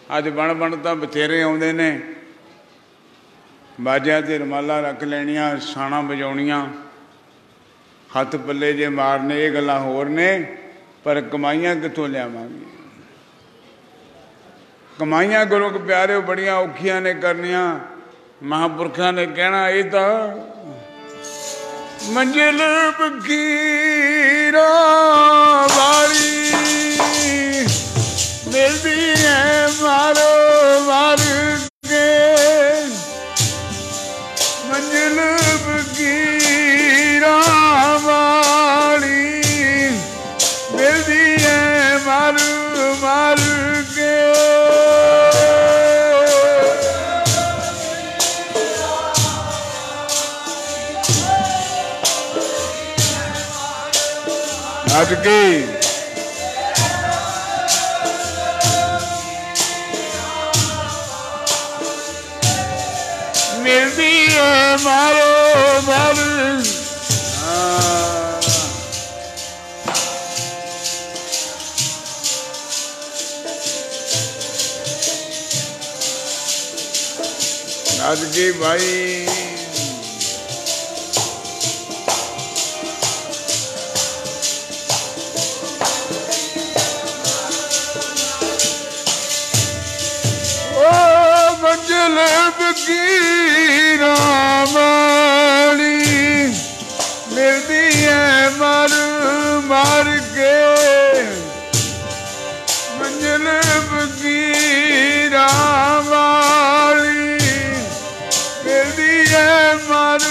ਅੱਜ ਬਣ ਤਾਂ ਬਥੇਰੇ ਆਉਂਦੇ ਨੇ, ਬਾਜਿਆਂ 'ਤੇ ਰੁਮਾਲਾਂ ਰੱਖ ਲੈਣੀਆਂ, ਸਾਣਾ ਵਜਾਉਣੀਆਂ, ਹੱਥ ਪੱਲੇ ਜੇ ਮਾਰਨੇ, ਇਹ ਗੱਲਾਂ ਹੋਰ ਨੇ। ਪਰ ਕਮਾਈਆਂ ਕਿੱਥੋਂ ਲਿਆਵਾਂਗੇ? ਕਮਾਈਆਂ ਗੁਰੂ ਕੇ ਪਿਆਰਿਓ ਬੜੀਆਂ ਔਖੀਆਂ ਨੇ ਕਰਨੀਆਂ। ਮਹਾਂਪੁਰਖਾਂ ਨੇ ਕਹਿਣਾ ਇਹ ਤਾਂ ਮੰਜ਼ਿਲ ਫਕੀਰਾਂ ਵਾਲੀ ਮਿਲਦੀ ਹੈ ਮਾਰੋ ਮਾਰ ਕੇ, ਮੰਜ਼ਿਲ ਫਕੀਰਾਂ ਵਾਲੀ ਮਿਲਦੀ ਹੈ ਮਾਰ ਮਾਰ ਕੇ। ਅੱਜ ਕੀ ਮਿਲਦੀ ਹੈ ਮਾਰੋ ਮਾਰ। ਅੱਜ ਕੀ ਭਾਈ ਮੰਜ਼ਿਲ ਫਕੀਰਾਂ ਵਾਲੀ ਮਿਲਦੀ ਹੈ ਮਰ ਮਰ ਕੇ, ਮੰਜ਼ਿਲ ਫਕੀਰਾਂ ਵਾਲੀ ਮਿਲਦੀ ਹੈ ਮਰ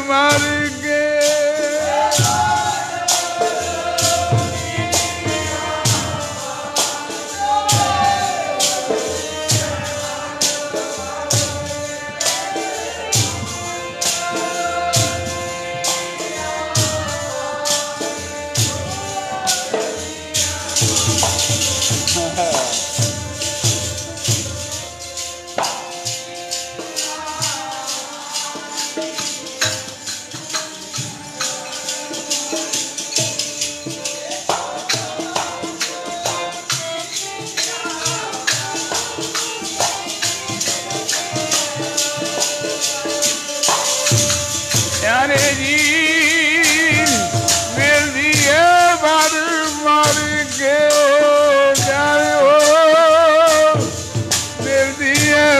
ਮਰ ਕੇ।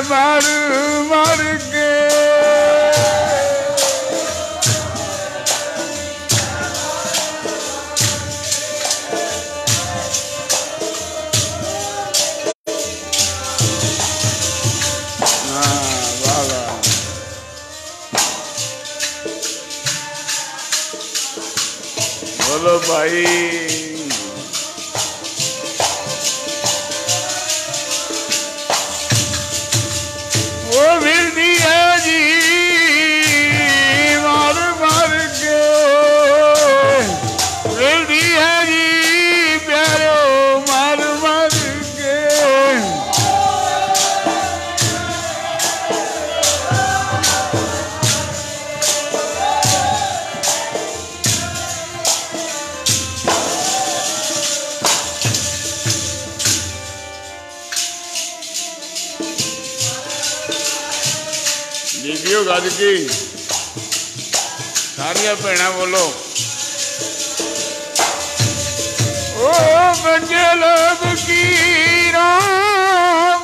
ਮਰ ਮਰ ਕੇ बोलो भाई। वो मिलती है जी मार मार के, मिलती है जी प्यारो मार मार के। बीबियो गज की सारिया भैन बोलो। ओ मंजिल फकीरा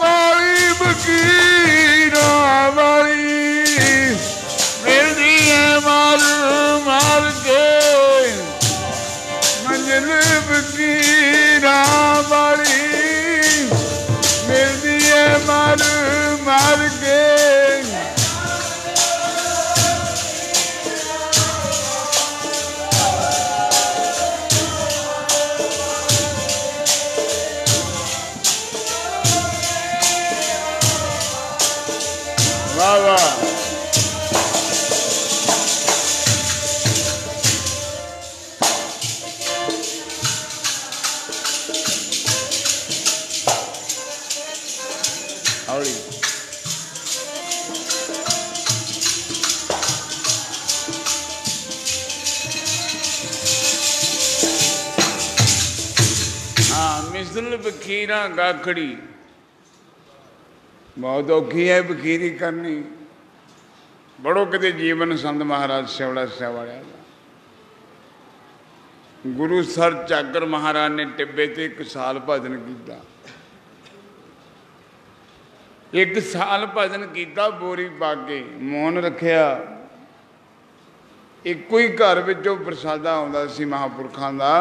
वाली फकीरा वाली मिलती है मार मार के, मंजिल फकीरा वाली मिलती है मार मार के। वाह वाह। हौली हाँ मिसल फकीरा गाखड़ी बहुत औखी है बखीरी करनी। बड़ो किते जीवन संत महाराज सेवड़ा सिया वालिया दा। गुरु सर चाकर महाराज ने टिब्बे ते 1 साल भजन किया। 1 साल भजन किया, बोरी पा के मौन रखिया। एको ही घर विचों प्रसादा आउंदा सी महापुरखां दा।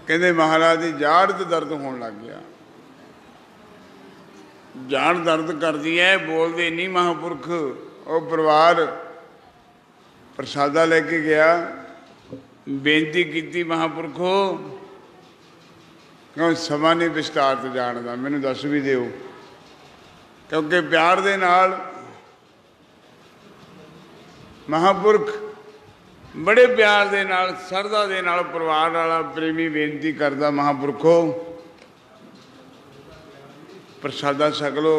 कहते महाराज की जाड़ ते दर्द होने लग गया। जाड़ दर्द करती है, बोलते नहीं महापुरख। वो परिवार प्रसादा लेके गया, बेनती की महापुरखो क्यों समा नहीं विस्तार तो जानता, मैनू दस भी दिओ। क्योंकि प्यार दे नाल महापुरख बड़े प्यार दे नाल सरदा दे नाल परिवार वाला प्रेमी बेनती करता, महापुरखो प्रसादा छक लो।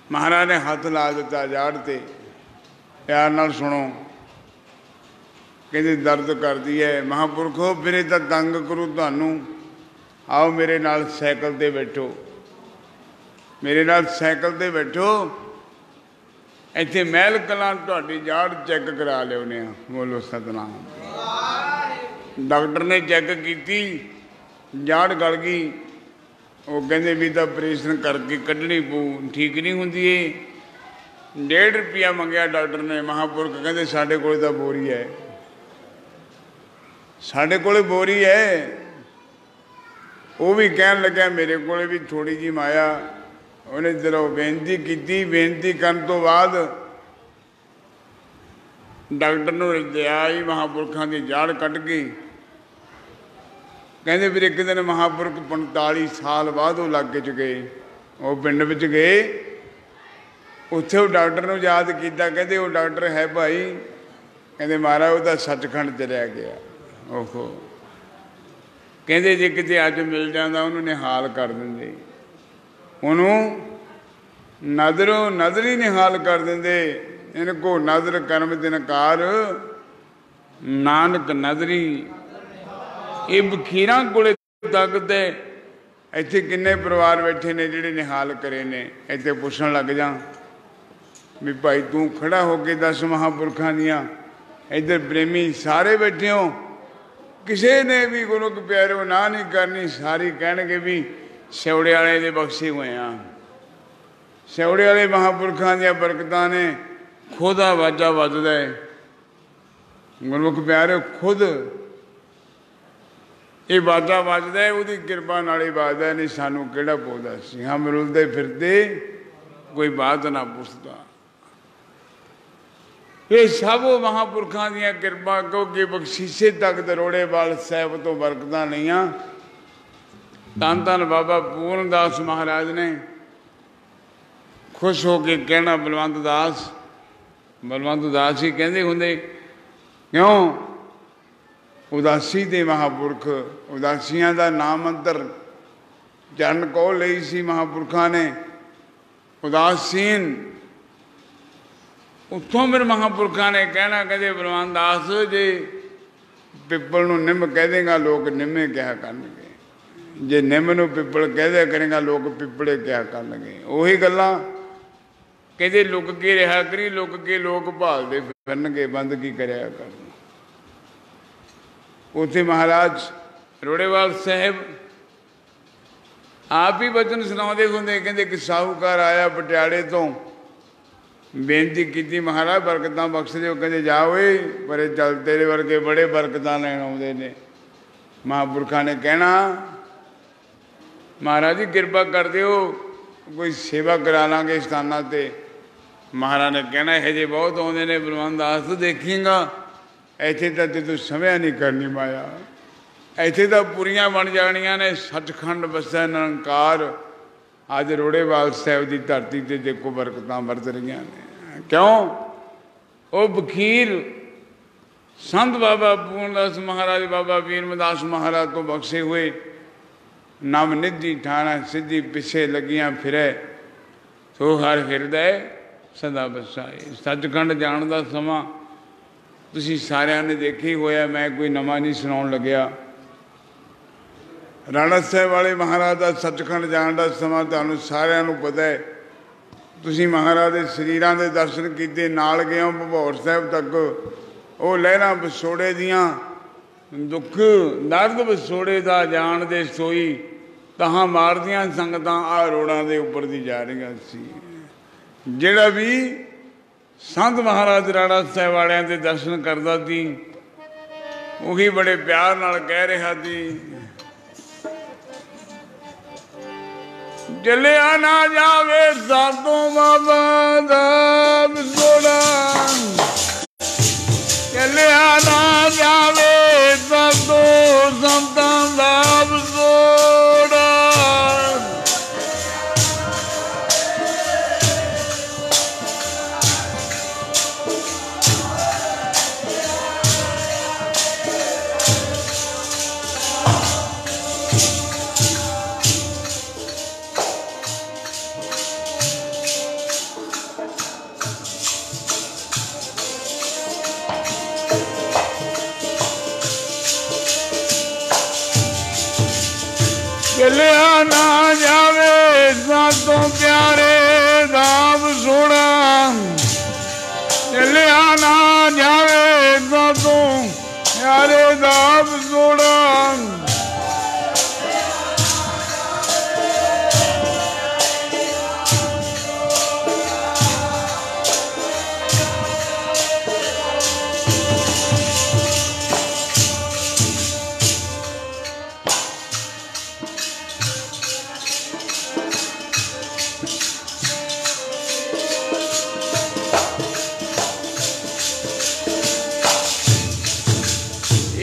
महाराज ने हाथ ला दिता जाड़ ते, प्यार नाल सुनो। कहते दर्द करती है महापुरखो, फिर तो तंग करूँ थानू, आओ मेरे नाल साइकिल ते बैठो, मेरे नाल साइकिल ते बैठो, इत्थे महल कलां तुहाडी जाड़ चैक करा लिओने आ। बोलो सतनाम। डॉक्टर ने चैक की, जाड़ गल गई। वो कहते भी तो ऑपरेशन करके कढ़नी पू, ठीक नहीं होंदी है। 1.5 रुपया मंगया डॉक्टर ने। महापुरख कहते साढ़े कोल तां बोरी है, साढ़े कोल बोरी है। वो भी कहन लग्या मेरे को भी थोड़ी जी माया। उन्हें जदों बेनती की, बेनती करन तो बाद डॉक्टर नूं दया आई, महापुरखां दी जाड़ कढ़ गई। कहते फिर एक दिन महापुरख 45 साल बाद वो इलाके च गए, वो पिंड विच गए। उत्थे वो डॉक्टर नूं याद किया। कहते वो डॉक्टर है भाई, कहते महाराज वो तो सचखंड चलिया गया। ओहो, कहते जे किते अज मिल जाता उन्होंने निहाल कर देंगे, उन्होंने नदरों नदर ही निहाल कर देंगे। इनको नदर कर्म दिनकार नानक नदरी। ये बखीर कोले तकते इत्थे किन्ने परिवार बैठे ने जिहड़े निहाल करे ने। इत्थे पुछण लग जा भी भाई तू खड़ा होके दस महापुरखां दियां, इधर प्रेमी सारे बैठे हो, किसी ने भी गुरु के प्यारे ना नहीं करनी। सारी कहणगे भी सेवड़े वाले दे बख्शे हुए हैं। सेवड़े वाले महापुरखां दियां बरकतां ने खुद आवाजा वजदा है। गुरमुख प्यारे खुद ये वाजा वजदा है, उसकी कृपा नाल ही वजदा है। नहीं सानू किहड़ा पौधा सी, हम रुलदे फिरदे कोई बात ना पुछदा। ये सब महापुरखां दियां कृपा, क्योंकि बख्शीशे तक दरोड़ेवाल साहब तो बरकतां लईआं। धन धन बाबा पूर्णदास महाराज ने खुश होके कहना, बलवंत दास, बलवंत दास ही कहते होंगे। क्यों? उदासी दे महापुरख, उदासियां दा नाम अंतर चरण कौल लई सी महापुरखां ने। उदासीन उत्थों फिर महापुरखां ने कहना, कहते बलवंत दास जे पिपल नूं निम कह देगा लोग निमे कहा करनगे, जे निम नूं पिपल कह दिया करेगा लोग पिपले कहा करनगे। उही गल्लां कहते लुक के रहा करी, लुक के लोग भालदे फिरनगे, बंद की करया करना। उत्थे महाराज रोड़ेवाल साहब आप ही वचन सुनाते होंगे। कहते कि साहूकार आया पटियाले तो, बेनती की महाराज बरकतां बख्श दिओ। कहते जाओ परे चल, तेरे वर्गे बड़े बरकतां लैण आउंदे ने। महापुरखां ने कहना महाराज जी कृपा कर दिओ, कोई सेवा करा लांगे स्थानां ते। महाराज ने कहना हजे बहुत आउंदे ने बलवंत दास, देखीगा इत्थे तां तूं समझ नहीं करनी माया, इत्थे तां पूरियां बन जाणियां ने। सचखंड वसै निरंकार। अज रोड़ेवाल साहब की धरती ते देखो बरकतां वरत रहीआं ने। क्यों? वो बखीर संत बाबा पूर्णदास महाराज, बाबा वीरमदास महाराज तो बख्शे हुए। नव निधि ठाणा सिद्धि पिछे लगियां फिरै, सो हर हिरदै सदा बसाए। सचखंड जाण दा समा तुसीं सारिਆਂ ने देखिਆ ही होया, मैं कोई नवा नहीं सुनाउण लग्या। ਰਾਣਾ ਸਾਹਿਬ ਵਾਲੇ ਮਹਾਰਾਜ ਦਾ ਸੱਚਖੰਡ ਜਾਣ ਦਾ ਸਮਾਂ ਤੁਹਾਨੂੰ ਸਾਰਿਆਂ ਨੂੰ ਪਤਾ ਹੈ। ਤੁਸੀਂ ਮਹਾਰਾਜ ਦੇ ਸਰੀਰਾਂ ਦੇ ਦਰਸ਼ਨ ਕੀਤੇ, ਨਾਲ ਗਏ ਹੋ ਭਭੌਰ ਸਾਹਿਬ ਤੱਕ। ਉਹ ਲਹਿਰਾਂ ਵਿਛੋੜੇ ਦੀਆਂ, ਦੁੱਖ ਦਰਦ ਵਿਛੋੜੇ ਦਾ ਜਾਣਦੇ ਸੋਈ, ਤਹਾਂ ਮਾਰਦੀਆਂ ਸੰਗਤਾਂ ਆਹ ਰੋੜਾਂ ਦੇ ਉੱਪਰ ਦੀ ਜਾ ਰਹੀਆਂ ਸੀ। ਜਿਹੜਾ ਵੀ ਸੰਤ ਮਹਾਰਾਜ ਰਾਣਾ ਸਾਹਿਬ ਵਾਲਿਆਂ ਦੇ ਦਰਸ਼ਨ ਕਰਦਾ ਸੀ, ਉਹੀ ਬੜੇ ਪਿਆਰ ਨਾਲ ਕਹਿ ਰਿਹਾ ਸੀ, ਜਲਿਆ ਨਾ ਜਾਵੇ ਸਾਤੋਂ ਬਾਬਾ ਦਾ ਵਿਛੋੜਾ, ਜਲਿਆ ਨਾ ਜਾਵੇ ਸਾਤੋਂ ਸੰਤਾਂ ਦਾ ਵਿਛੋੜਾ। ਚਲਿਆ ਨਾ ਜਾਵੇ ਸਾਤੋਂ ਪਿਆਰੇ ਦਾ ਵਿਛੋੜਾ, ਚਲਿਆ ਨਾ ਜਾਵੇ ਸਾਤੋਂ ਪਿਆਰੇ ਦਾ ਵਿਛੋੜਾ।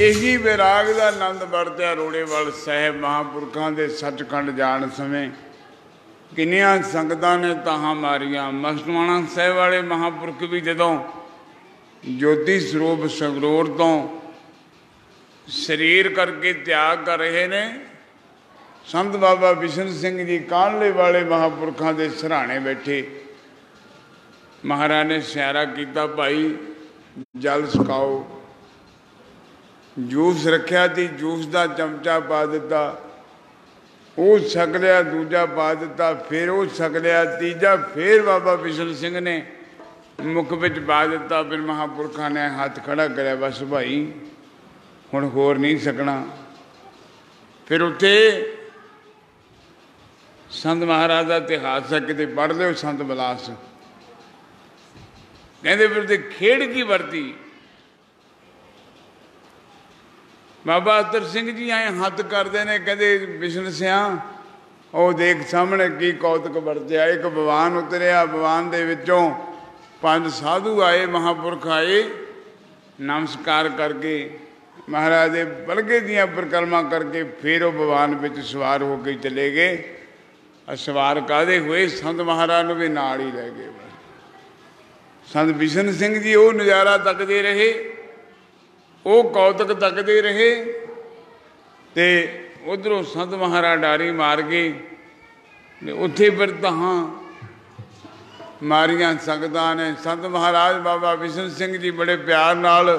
ਇਹੀ ਵਿਰਾਗ ਦਾ ਆਨੰਦ ਵਰਤਿਆ ਰੋੜੇਵਾਲ ਸਾਹਿਬ ਮਹਾਂਪੁਰਖਾਂ ਦੇ ਸੱਚਖੰਡ ਜਾਣ ਸਮੇਂ। ਕਿੰਨੀਆਂ ਸੰਗਤਾਂ ਨੇ ਤਾਹਾਂ ਮਾਰੀਆਂ। ਮਸਤਵਾਣਾ ਸਾਹਿਬ ਵਾਲੇ ਮਹਾਂਪੁਰਖ ਵੀ ਜਦੋਂ ਜੋਤੀ ਸਰੂਪ ਸੰਗਰੂਰ ਤੋਂ ਸਰੀਰ ਕਰਕੇ ਤਿਆਗ ਕਰ ਰਹੇ ਨੇ, ਸੰਤ ਬਾਬਾ ਬਿਸ਼ਨ ਸਿੰਘ ਜੀ ਕਾਨਲੇ ਵਾਲੇ ਮਹਾਂਪੁਰਖਾਂ ਦੇ ਸਿਰਹਾਣੇ ਬੈਠੇ। ਮਹਾਰਾਜ ਨੇ ਇਸ਼ਾਰਾ ਕੀਤਾ, ਭਾਈ ਜਲ ਛਕਾਓ। ਜੂਸ ਰੱਖਿਆ ਸੀ, ਜੂਸ ਦਾ ਚਮਚਾ ਪਾ ਦਿੱਤਾ, ਉਹ ਛਕ ਲਿਆ, ਦੂਜਾ ਪਾ ਦਿੱਤਾ, ਫਿਰ ਉਹ ਛਕ ਲਿਆ, ਤੀਜਾ ਫਿਰ ਬਾਬਾ ਬਿਸ਼ਨ ਸਿੰਘ ਨੇ ਮੁੱਖ ਵਿੱਚ ਪਾ ਦਿੱਤਾ। ਫਿਰ ਮਹਾਂਪੁਰਖਾਂ ਨੇ ਹੱਥ ਖੜਾ ਕਰਿਆ, ਬਸ ਭਾਈ ਹੁਣ ਹੋਰ ਨਹੀਂ ਸਕਣਾ। ਫਿਰ ਉੱਥੇ ਸੰਤ ਮਹਾਰਾਜ ਦਾ ਇਤਿਹਾਸ ਹੈ, ਕਿਤੇ ਪੜ੍ਹ ਲਿਓ। ਸੰਤ ਬਿਲਾਸ ਕਹਿੰਦੇ ਫਿਰ ਤੇ ਖੇਡ ਕੀ ਵਰਤੀ। ਬਾਬਾ ਅਤਰ ਸਿੰਘ ਜੀ ਆਏ ਹੱਥ ਕਰਦੇ ਨੇ, ਕਹਿੰਦੇ ਬਿਸ਼ਨ ਸਿਆਂ ਉਹ ਦੇਖ ਸਾਹਮਣੇ ਕੀ ਕੌਤਕ ਵਰਤਿਆ। ਇੱਕ ਬਵਾਨ ਉਤਰਿਆ, ਬਵਾਨ ਦੇ ਵਿੱਚੋਂ 5 ਸਾਧੂ ਆਏ, ਮਹਾਂਪੁਰਖ ਆਏ, ਨਮਸਕਾਰ ਕਰਕੇ ਮਹਾਰਾਜ ਦੇ ਬਲਗੇ ਦੀਆਂ ਪਰਿਕਰਮਾ ਕਰਕੇ ਫਿਰ ਉਹ ਬਵਾਨ ਵਿੱਚ ਸਵਾਰ ਹੋ ਕੇ ਚਲੇ ਗਏ। ਸਵਾਰ ਕਾਹਦੇ ਹੋਏ? ਸੰਤ ਮਹਾਰਾਜ ਨੂੰ ਵੀ ਨਾਲ ਹੀ ਲੈ ਗਏ। ਸੰਤ ਬਿਸ਼ਨ ਸਿੰਘ ਜੀ ਉਹ ਨਜ਼ਾਰਾ ਤੱਕਦੇ ਰਹੇ, ਉਹ ਕੌਤਕ ਤੱਕਦੇ ਰਹੇ, ਤੇ ਉੱਧਰੋਂ ਸੰਤ ਮਹਾਰਾਜ ਡਾਰੀ ਮਾਰ ਗਏ। ਉੱਥੇ ਫਿਰ ਤਹਾਂ ਮਾਰੀਆਂ ਸੰਗਤਾਂ ਨੇ। ਸੰਤ ਮਹਾਰਾਜ ਬਾਬਾ ਬਿਸ਼ਨ ਸਿੰਘ ਜੀ ਬੜੇ ਪਿਆਰ ਨਾਲ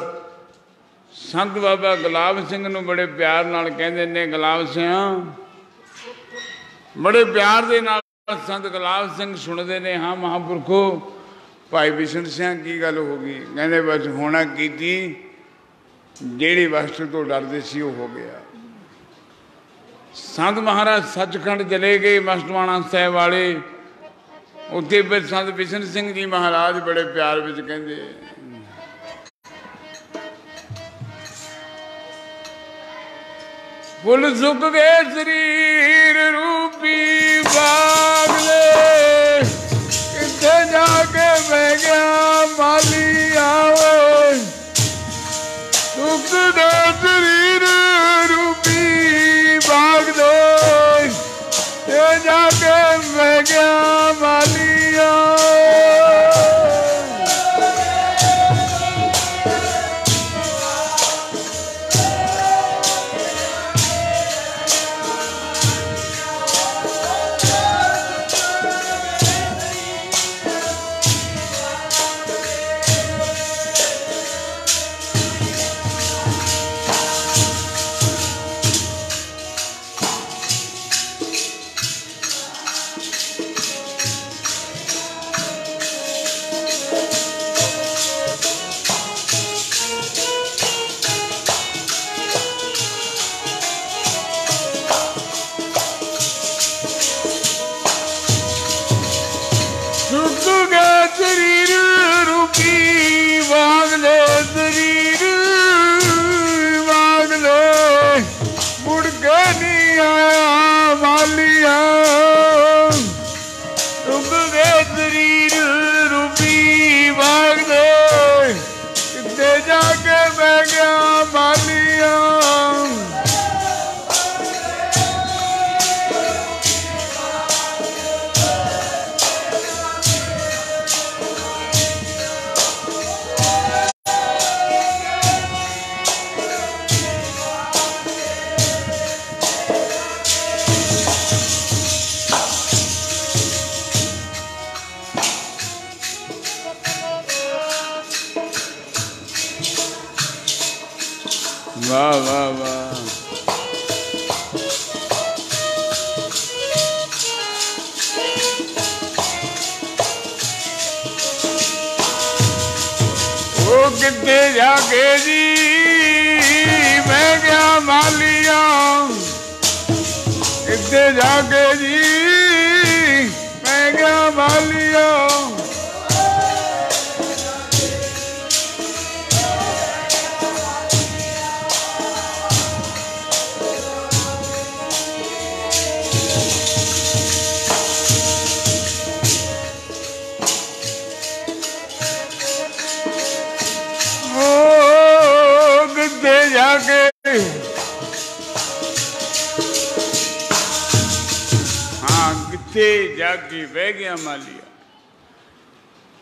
ਸੰਤ ਬਾਬਾ ਗੁਲਾਬ ਸਿੰਘ ਨੂੰ ਬੜੇ ਪਿਆਰ ਨਾਲ ਕਹਿੰਦੇ ਨੇ, ਗੁਲਾਬ ਸਿਆਂ। ਬੜੇ ਪਿਆਰ ਦੇ ਨਾਲ ਸੰਤ ਗੁਲਾਬ ਸਿੰਘ ਸੁਣਦੇ ਨੇ, ਹਾਂ ਮਹਾਂਪੁਰਖੋ ਭਾਈ ਬਿਸ਼ਨ ਸਿਆਂ ਕੀ ਗੱਲ ਹੋ ਗਈ? ਕਹਿੰਦੇ ਬਸ ਹੋਣਾ ਕੀਤੀ, ਜਿਹੜੀ ਵਸਤੂ ਤੋਂ ਡਰਦੇ ਸੀ ਉਹ ਹੋ ਗਿਆ। ਸੰਤ ਮਹਾਰਾਜ ਸੱਚਖੰਡ ਚਲੇ ਗਏ ਮਸਤਵਾਣਾ ਸਾਹਿਬ ਵਾਲੇ। ਉੱਥੇ ਫਿਰ ਸੰਤ ਬਿਸ਼ਨ ਸਿੰਘ ਜੀ ਮਹਾਰਾਜ ਬੜੇ ਪਿਆਰ ਵਿੱਚ ਕਹਿੰਦੇ, ਫੁੱਲ ਸੁੱਕ ਗਏ ਸਰੀਰ ਰੂਪੀ ਬਾਗ ਦੇ, ਕਿੱਥੇ ਜਾ ਕੇ ਬਹਿ ਗਿਆ ਮਾਲੀ ਆਵੇ। ਸੁੱਕ ਗਏ ਸਰੀਰ ਰੂਪੀ ਬਾਗ ਦੇ, ਤੇ ਜਾ ਕੇ ਬਹਿ ਗਿਆ ਮਾਲੀ ਆਵੇ। वाह वाह वाह। ओ कितने जाके जी मैं क्या मालिया, कितने जाके जी मैं क्या मालिया। जाके हाँ किथे जाके बह गया मालिया।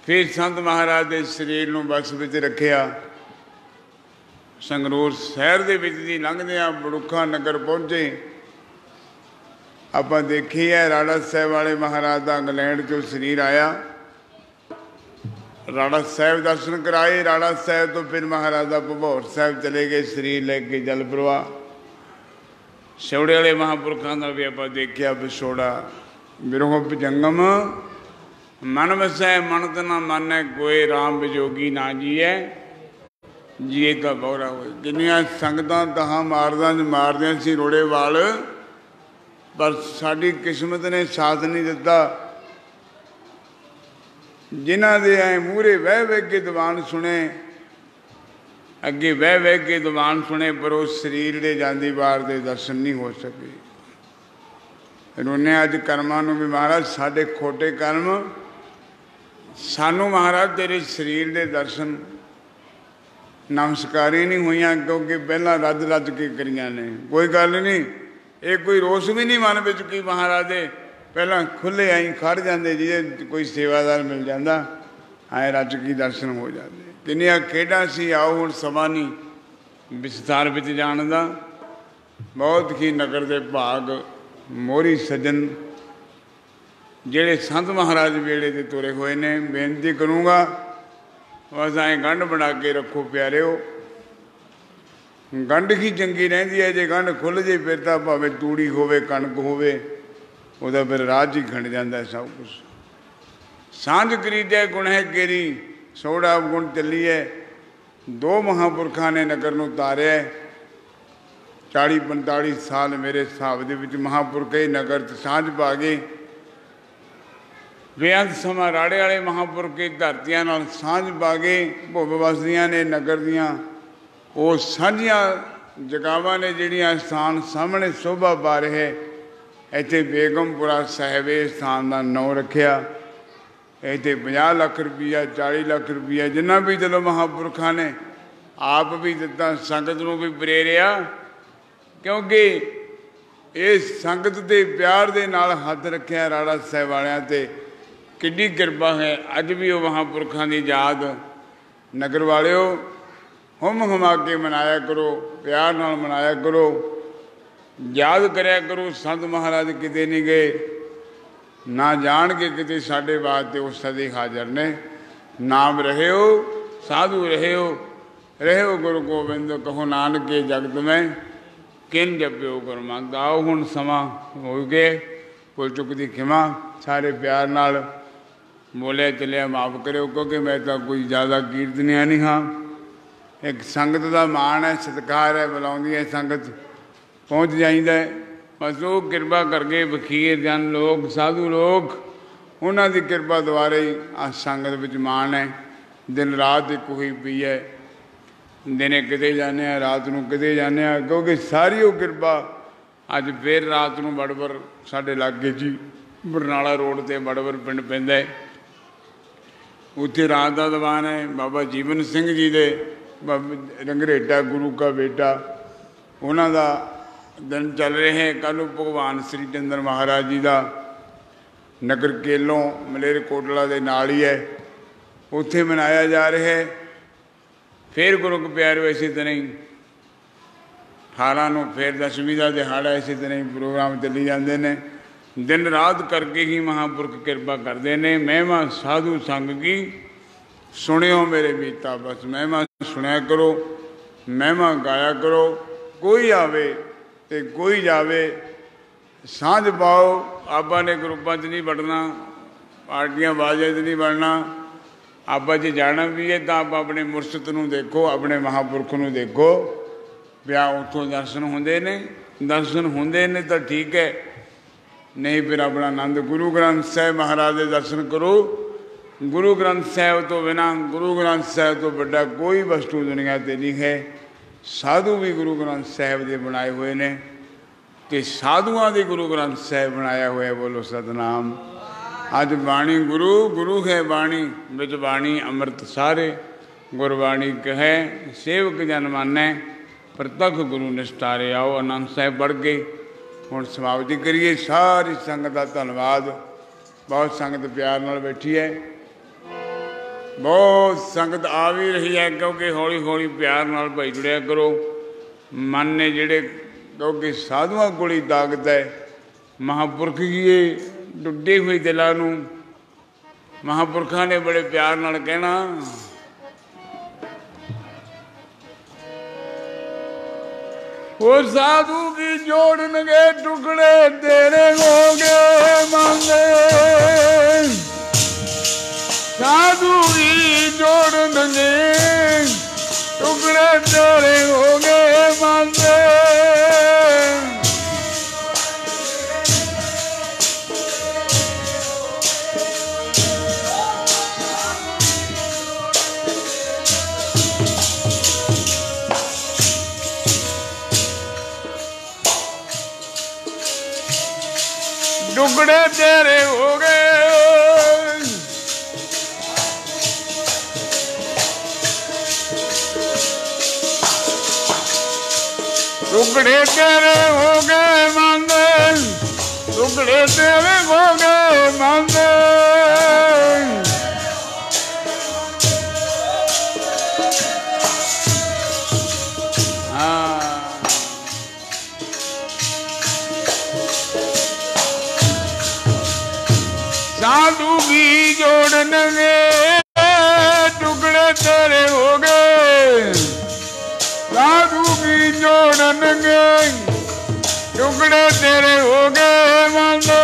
फिर संत महाराज के शरीर नूं बस विच रखिया। संगरूर शहर दे विच दी लंघदियां बड़ुखा नगर पहुंचे। आपां देखी है राड़ा साहब वाले महाराज का इंग्लैंड चों शरीर आया। राड़ा साहब दर्शन कराए। राड़ा साहब तो फिर महाराजा भभौर साहब चले गए शरीर लेके जल प्रवाह। छौड़े वाले महापुरखों का भी आप देखिया विछोड़ा। बिरहो भुजंगम मन वसै मनत ना मानै कोई, राम विजोगी ना जीए जीए का बौरा होए। किन्नियां संगतां तहां मारदियां सी रोड़े वाल, पर साडी किस्मत ने साथ नहीं दिता। जिन्हां दे ऐ मूहरे बह बह के दीवान सुने, अगे बह बह के दीवान सुने, पर उस शरीर दे जांदी वार दे दर्शन नहीं हो सके। रोने अज कर्मां नूं भी महाराज साडे खोटे कर्म, सानू महाराज तेरे शरीर दे दर्शन नमस्कार ही नहीं हुई, क्योंकि पहला रज रज के करियां ने। कोई गल नहीं, ये कोई रोस भी नहीं मन विच कि महाराज दे पहला खुले आई खड़ जाते, जी कोई सेवादार मिल जाता आए रज की दर्शन हो जाते। किन्नियां खेडां सी। आओ हुण समा नहीं विस्तार विच जाण दा। बहुत ही नगर दे भाग मोहरी सज्जन ਜਿਹੜੇ संत महाराज वेले के तुरे हुए ने। बेनती करूँगा बस आए गंढ बना के रखो प्यारिओ। गंढ ही चंगी रहिंदी है, जे गंढ खुल जे फिर तो भावें तूड़ी होवे कणक होवे ਉਹਦਾ फिर राज ही खंड जाता सब कुछ। सांझ करीदे गुण है केरी, सोड़ा गुण चली है। दो महापुरखों ने नगर नूं तारिया। 40-45 साल मेरे हिसाब दे विच महापुरख ही नगर च सांझ पा गए। बेअंत समा राड़े वाले महापुरख की धरतियां नाल सांझ पा गए। भुग वसदियां ने नगर दियां वो सांझियां जगावां ने जिहड़ियां स्थान सामने शोभा पा रहे। इत्थे बेगमपुरा साहिब स्थान का नाम रखिया। इत्थे 50 लाख रुपया 40 लाख रुपया जिन्ना भी चलो महापुरखों ने आप भी दिता, संगत नूं भी प्रेरिया। क्योंकि इस संगत के प्यार के नाल हथ रखिया राड़ा साहिब वालियां ते किड्डी किरपा है। अज भी वो महापुरखों की याद नगर वालिओ हुम हुमा के मनाया करो, प्यार नाल मनाया करो, याद करया करो। संत महाराज किते नहीं गए, ना जान के किते साडे वास्ते उस सदी हाजर ने। नाम रहे हो साधु रहे हो गुरु गोबिंद कहो नानक के जगत में किन जप्यो गुरमंत। आओ हुण समा हो गए, भुल चुक दी खिमा। सारे प्यार नाल बोलिया चलिया माफ करो, क्योंकि मैं तो कोई ज़्यादा कीर्तनिया नहीं हाँ। एक संगत का मान है, सत्कार है, बुलाउंदी है संगत, पहुँच जाइंदा है। बस वो किरपा करके वखीर जन लोग साधु लोग उन्हों की किरपा द्वारे ही आ संगत विच मान है। दिन रात एक हुई पी है, दिने किते जाने रात नूं किते जाने, क्योंकि सारी वो किरपा। अज फिर रात नूं बड़वर साडे लागे जी बरनाला रोड ते बड़वर पिंड पैंदा है, उत्थे रात का दीवान है। बाबा जीवन सिंह जी दे रंगरेटा गुरु का बेटा उन्हों का दिन चल रहे हैं। कल भगवान श्री चंद्र महाराज जी का नगर केलों मलेरकोटला के नाल ही है, उत्थे मनाया जा रहा है। फिर गुरु प्यारे इसी तरह ही 18 नूं फिर 10वीं का दिहाड़ा इसी तरह ही प्रोग्राम चली जाते हैं। दिन रात करके ही महापुरख कृपा करते हैं। महिमा साधु संग की सुनियो मेरे मीता, बस महिमा सुनिया करो। ਮਹਿਮਾ ਗਾਇਆ ਕਰੋ। ਕੋਈ ਆਵੇ ਤੇ ਕੋਈ ਜਾਵੇ, ਸਾਂਝ ਪਾਓ। ਆਪਾਂ ਨੇ ਗਰੁੱਪਾਂ 'ਚ ਨਹੀਂ ਵੜਨਾ, ਪਾਰਟੀਆਂ ਬਾਜ਼ੀਆਂ 'ਚ ਨਹੀਂ ਵੜਨਾ। ਆਪਾਂ 'ਚ ਜਾਣਾ ਵੀ ਹੈ ਤਾਂ ਆਪਾਂ ਆਪਣੇ ਮੁਰਸ਼ਿਦ ਨੂੰ ਦੇਖੋ, ਆਪਣੇ ਮਹਾਂਪੁਰਖ ਨੂੰ ਦੇਖੋ। ਵਿਆਹ ਉੱਥੋਂ ਦਰਸ਼ਨ ਹੁੰਦੇ ਨੇ, ਦਰਸ਼ਨ ਹੁੰਦੇ ਨੇ ਤਾਂ ਠੀਕ ਹੈ, ਨਹੀਂ ਫਿਰ ਆਪਣਾ ਆਨੰਦ ਗੁਰੂ ਗ੍ਰੰਥ ਸਾਹਿਬ ਮਹਾਰਾਜ ਦੇ ਦਰਸ਼ਨ ਕਰੋ। ਗੁਰੂ ਗ੍ਰੰਥ ਸਾਹਿਬ ਤੋਂ ਬਿਨਾਂ, ਗੁਰੂ ਗ੍ਰੰਥ ਸਾਹਿਬ ਤੋਂ ਵੱਡਾ ਕੋਈ ਵਸਤੂ ਦੁਨੀਆ 'ਤੇ ਨਹੀਂ ਹੈ। ਸਾਧੂ ਵੀ ਗੁਰੂ ਗ੍ਰੰਥ ਸਾਹਿਬ ਦੇ ਬਣਾਏ ਹੋਏ ਨੇ ਅਤੇ ਸਾਧੂਆਂ ਦੇ ਗੁਰੂ ਗ੍ਰੰਥ ਸਾਹਿਬ ਬਣਾਇਆ ਹੋਇਆ। ਬੋਲੋ ਸਤਿਨਾਮ। ਅੱਜ ਬਾਣੀ ਗੁਰੂ, ਗੁਰੂ ਹੈ ਬਾਣੀ, ਵਿੱਚ ਬਾਣੀ ਅੰਮ੍ਰਿਤ ਸਾਰੇ। ਗੁਰਬਾਣੀ ਕਹੈ ਸੇਵਕ ਜਨ ਮਾਨੈ, ਪ੍ਰਤੱਖ ਗੁਰੂ ਨਿਸਤਾਰੇ। ਆਓ ਆਨੰਦ ਸਾਹਿਬ ਪੜ੍ਹ ਕੇ ਹੁਣ ਸਮਾਪਤੀ ਕਰੀਏ। ਸਾਰੀ ਸੰਗਤ ਦਾ ਧੰਨਵਾਦ। ਬਹੁਤ ਸੰਗਤ ਪਿਆਰ ਨਾਲ ਬੈਠੀ ਹੈ, ਬਹੁਤ ਸੰਗਤ ਆ ਵੀ ਰਹੀ ਹੈ, ਕਿਉਂਕਿ ਹੌਲੀ ਹੌਲੀ ਪਿਆਰ ਨਾਲ ਭਾਈ ਜੁੜਿਆ ਕਰੋ। ਮਨ ਨੇ ਜਿਹੜੇ, ਕਿਉਂਕਿ ਸਾਧੂਆਂ ਕੋਲ ਹੀ ਤਾਕਤ ਹੈ। ਮਹਾਂਪੁਰਖ ਜੀ ਇਹ ਟੁੱਟੇ ਹੋਏ ਦਿਲਾਂ ਨੂੰ ਮਹਾਂਪੁਰਖਾਂ ਨੇ ਬੜੇ ਪਿਆਰ ਨਾਲ ਕਹਿਣਾ, ਉਹ ਸਾਧੂ ਕੀ ਜੋੜਨਗੇ ਟੁਕੜੇ ਤੇਰੇ ਹੋਗੇ ਮੰਗੇ। ਸਾਧੂ ਕੀ ਜੋੜਨਗੇ ਟੁਕੜੇ ਤੇਰੇ ਹੋਗੇ ਮੰਗੇ। ਟੁਕੜੇ ਤੇਰੇ ਹੋ ਗਏ, ਟੁਕੜੇ ਤੇਰੇ ਹੋ ਗਏ ਮੰਦੇ, ਟੁਕੜੇ ਤੇਰੇ ਹੋ ਗਏ ਮੰਦੇ। साधु भी जोड़नगे टुकड़े तेरे हो गए। साधु भी जोड़नगे टुकड़े तेरे हो गए मांगे।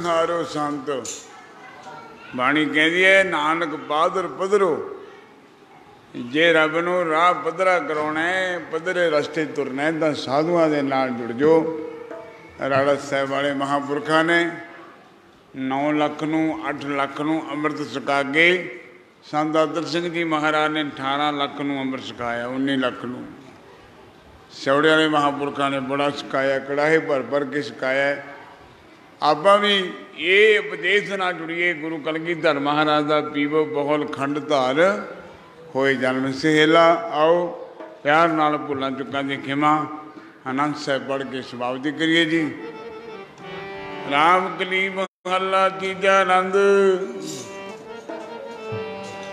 ਹਾਰੋ ਸੰਤ ਬਾਣੀ ਕਹਿੰਦੀ ਹੈ, ਨਾਨਕ ਪਾਦਰ ਪਧਰੋ। ਜੇ ਰੱਬ ਨੂੰ ਰਾਹ ਪੱਧਰਾ ਕਰਾਉਣਾ, ਪੱਧਰੇ ਰਸਤੇ ਤੁਰਨਾ ਤਾਂ ਸਾਧੂਆਂ ਦੇ ਨਾਲ ਜੁੜ ਜਾਓ। ਰਾੜਾ ਸਾਹਿਬ ਵਾਲੇ ਮਹਾਂਪੁਰਖਾਂ ਨੇ 9 ਲੱਖ ਨੂੰ 8 ਲੱਖ ਨੂੰ ਅੰਮ੍ਰਿਤ ਛਕਾ ਕੇ, ਸੰਤ ਦਾਤਰ ਸਿੰਘ ਜੀ ਮਹਾਰਾਜ ਨੇ 18 ਲੱਖ ਨੂੰ ਅੰਮ੍ਰਿਤ ਛਕਾਇਆ, 19 ਲੱਖ ਨੂੰ। ਸਿਉੜੇ ਵਾਲੇ ਮਹਾਂਪੁਰਖਾਂ ਨੇ ਬੜਾ ਛਕਾਇਆ, ਕੜਾਹੇ ਭਰ ਭਰ ਕੇ ਛਕਾਇਆ। ਆਪਾਂ ਵੀ ਇਹ ਉਪਦੇਸ਼ ਨਾਲ ਜੁੜੀਏ। ਗੁਰੂ ਕਲਗੀਧਰ ਮਹਾਰਾਜ ਦਾ ਪੀਵੋ ਬਹੁਲ ਖੰਡ ਧਾਰ ਹੋਏ ਜਨਮ ਸਹੇਲਾ। ਆਓ ਪਿਆਰ ਨਾਲ ਭੁੱਲਾਂ ਚੁੱਕਾਂ ਦੀ ਖਿਮਾ ਆਨੰਦ ਸਾਹਿਬ ਪੜ੍ਹ ਕੇ ਸਮਾਪਤੀ ਕਰੀਏ ਜੀ। ਰਾਮ ਕਲੀ ਮਹੱਲਾ ਤੀਜਾ ਆਨੰਦ।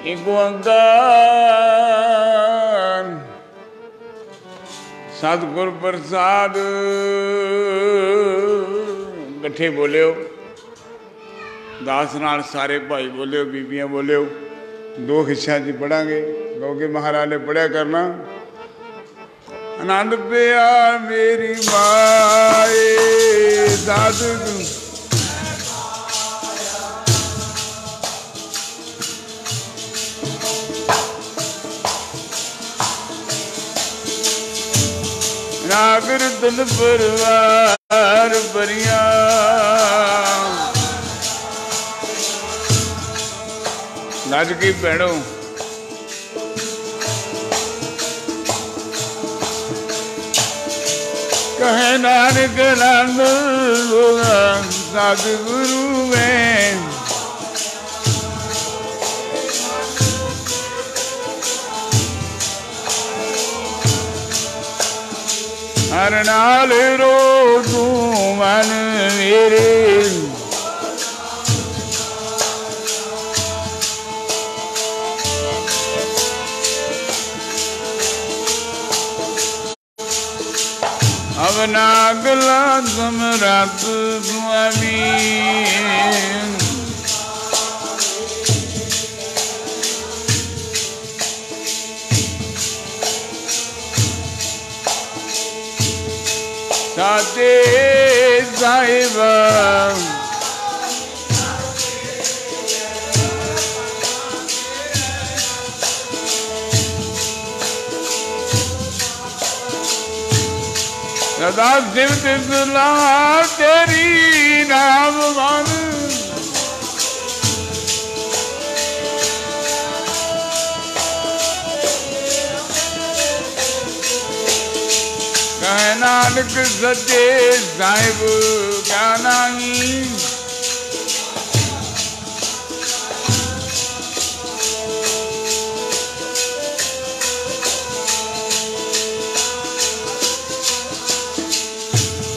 ਏਕ ਓੰਕਾਰ ਸਤਿਗੁਰ ਪ੍ਰਸਾਦ। ਇਕੱਠੇ ਬੋਲਿਓ, ਦਾਸ ਨਾਲ ਸਾਰੇ ਭਾਈ ਬੋਲਿਓ, ਬੀਬੀਆਂ ਬੋਲਿਓ। 2 ਹਿੱਸਿਆਂ 'ਚ ਪੜ੍ਹਾਂਗੇ, ਕਿਉਂਕਿ ਮਹਾਰਾਜ ਨੇ ਪੜ੍ਹਿਆ ਕਰਨਾ। ਆਨੰਦ ਪਿਆ ਮੇਰੀ ਮਾਏ ਸਾਧੂ, ਨਾਗਰ ਤਨ ਪਰਵਾਰ ਭਰੀਆਂ। ਲੱਜ ਕੀ ਭੈਣੋ, ਕਹੇ ਨਾਨਕ ਆਨੰਦ ਹੋਗਾ ਸਤਿਗੁਰੂ ਮੈਂ। ਹਰ ਨਾਲ ਰੋ ਤੂੰ ਮਨ ਮੇਰੇ ਅਵਨਾ ਗਲਾ ਸਮਰਤ ਸੁਆਮੀ ਸਾਤੇ ਸਾਹਿਬ ਸਦਾ ਸਿਮਤ ਸੁਲਾ ਤੇਰੀ ਨਾਮ ਮਨ ਕਹਿ ਨਾਨਕ ਸੱਚੇ ਸਾਹਿਬ ਕਿਆ ਨਾਹੀ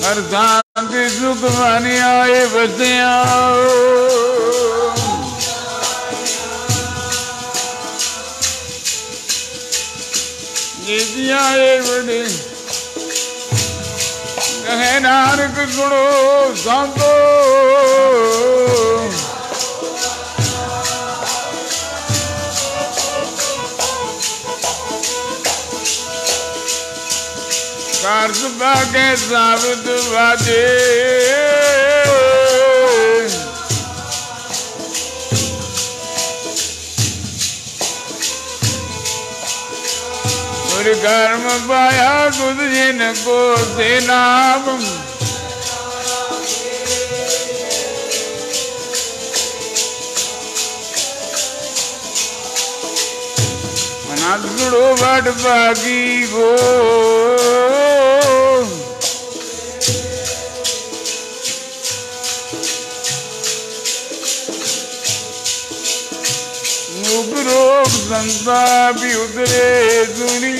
ਹਰ ਸੰਗ ਸੁਖ ਮਨ ਆਏ ਵਸਿਆ ਜੀ ਆਏ ਬੜੇ ਕਹੇ ਨਾਨਕ ਸੁਣੋ ਸੰਤੋ ਕਾਰ ਸੁਭਾ ਕੇ ਸਾਬਤ ਵਾਜੇ ਗੁਰ ਕਰਮ ਪਾਇਆ ਗੁਰ ਜਿਨ ਕੋ ਤੇ ਨਾਮ ਅਨੰਦ ਗੁਰੂ ਵਡ ਭਾਗੀ ਗੋ ਰੋਗ ਸੰਤਾ ਵੀ ਉਤਰੇ ਸੁਣੀ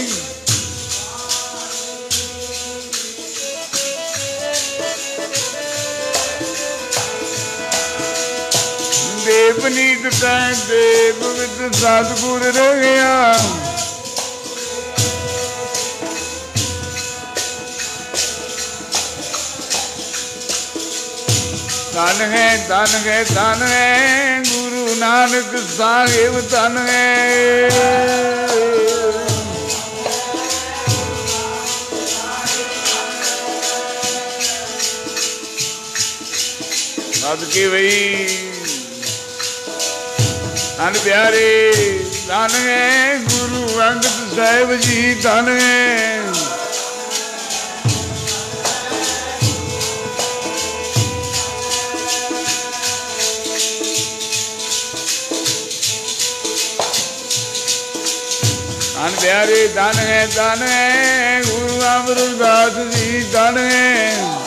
ਦੇਵ ਨੀਤ ਤੈ ਦੇਵ ਵਿਦ ਸਤਿਗੁਰ ਰਹਿਆ ਧਨ ਹੈ ਧਨ ਹੈ ਧਨ ਹੈ ਗੁਰੂ ਨਾਨਕ ਸਾਹਿਬ ਧਨ ਹੈ ਸਦਕੇ ਵਈ ਧਨ ਪਿਆਰੇ ਧਨ ਹੈ ਗੁਰੂ ਅੰਗਦ ਸਾਹਿਬ ਜੀ ਧਨ ਹੈ ਧਨ ਪਿਆਰੇ ਧਨ ਹੈ ਗੁਰੂ ਅਮਰਦਾਸ ਜੀ ਧਨ ਹੈ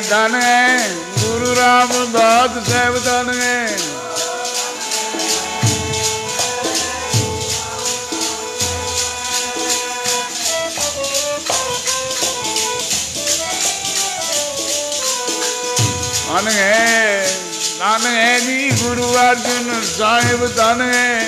ਧਨ ਹੈ ਗੁਰੂ ਰਾਮਦਾਸ ਸਾਹਿਬ ਧਨ ਹੈ ਧਨ ਹੈ ਜੀ ਗੁਰੂ ਅਰਜਨ ਸਾਹਿਬ ਧਨ ਹੈ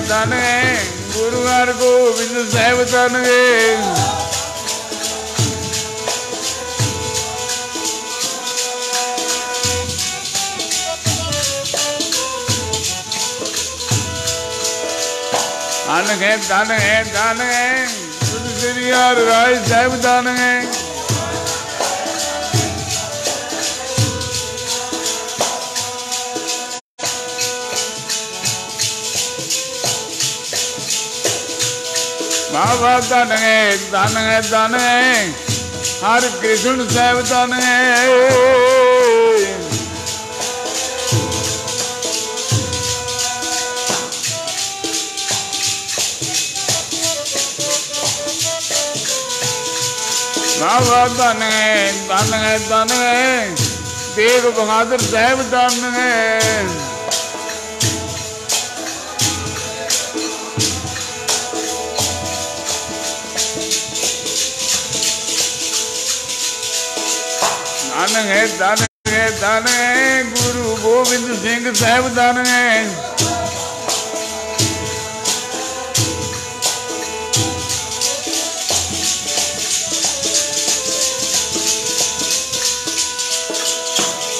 ਧਨ ਹੈ ਗੁਰੂ ਹਰਗੋਬਿੰਦ ਸਾਹਿਬ ਧਨ ਹੈ ਧਨ ਹੈ ਗੁਰੂ ਸ੍ਰੀ ਹਰਿ ਰਾਏ ਸਾਹਿਬ ਧਨ ਹੈ ਬਾਬਾ ਧਨ ਹੈ ਹਰਿ ਕ੍ਰਿਸ਼ਨ ਸਾਹਿਬ ਧਨ ਹੈ ਸਾਵਾ ਧਨ ਹੈ ਧਨ ਹੈ ਧਨ ਹੈ ਤੇਗ ਬਹਾਦਰ ਸਾਹਿਬ ਧਨ ਹੈ। ਧਨ ਹੈ ਧਨ ਹੈ ਧਨ ਹੈ ਗੁਰੂ ਗੋਬਿੰਦ ਸਿੰਘ ਸਾਹਿਬ ਧਨ ਹੈ।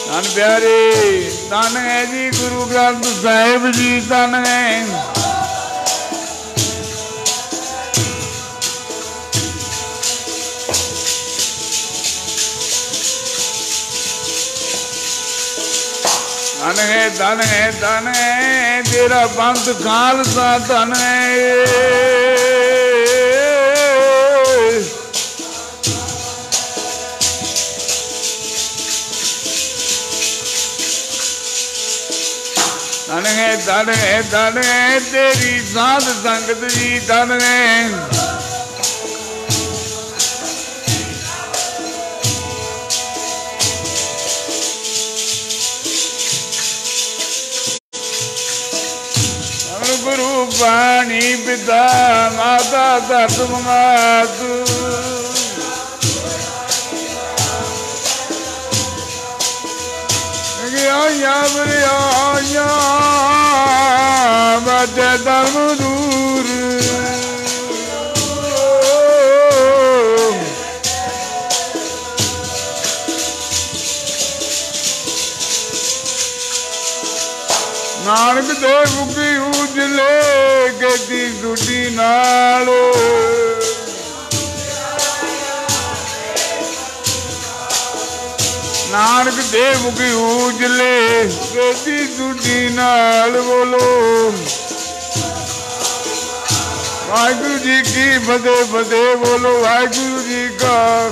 ਧਨ ਪਿਆਰੇ ਧਨ ਹੈ ਜੀ ਗੁਰੂ ਗ੍ਰੰਥ ਸਾਹਿਬ ਜੀ ਧਨ ਹੈ। ਧਨ ਹੈ ਧਨ ਹੈ ਧਨ ਹੈ ਤੇਰਾ ਪੰਥ ਖਾਲਸਾ ਧਨ ਹੈ। ਧਨ ਹੈ ਧਨ ਹੈ ਧਨ ਹੈ ਤੇਰੀ ਸਾਧ ਸੰਗਤ ਜੀ ਧਨ ਹੈ। ਗੁਰੂ ਬਾਣੀ ਪਿਤਾ ਮਾਤਾ ਧਰਤ ਮਾਤੂ ਗਿਆ ਬਰਿਆ ਬਟੇ ਧਰਮ ਦੂਰ। ਨਾਨਕ ਦੇ ਮੁਖੀ ਉਜਲੇ ਗੇਤੀ ਸੁਟੀ ਨਾਲ ਨਾਨਕ ਦੇ ਮੁਖੀ ਉਜਲੇ ਗੇਤੀ ਸੁਟੀ ਨਾਲ। ਬੋਲੋ ਵਾਹਿਗੁਰੂ ਜੀ ਕੀ ਫਤਿਹ ਫਤਿਹ। ਬੋਲੋ ਵਾਹਿਗੁਰੂ ਜੀ ਕਾ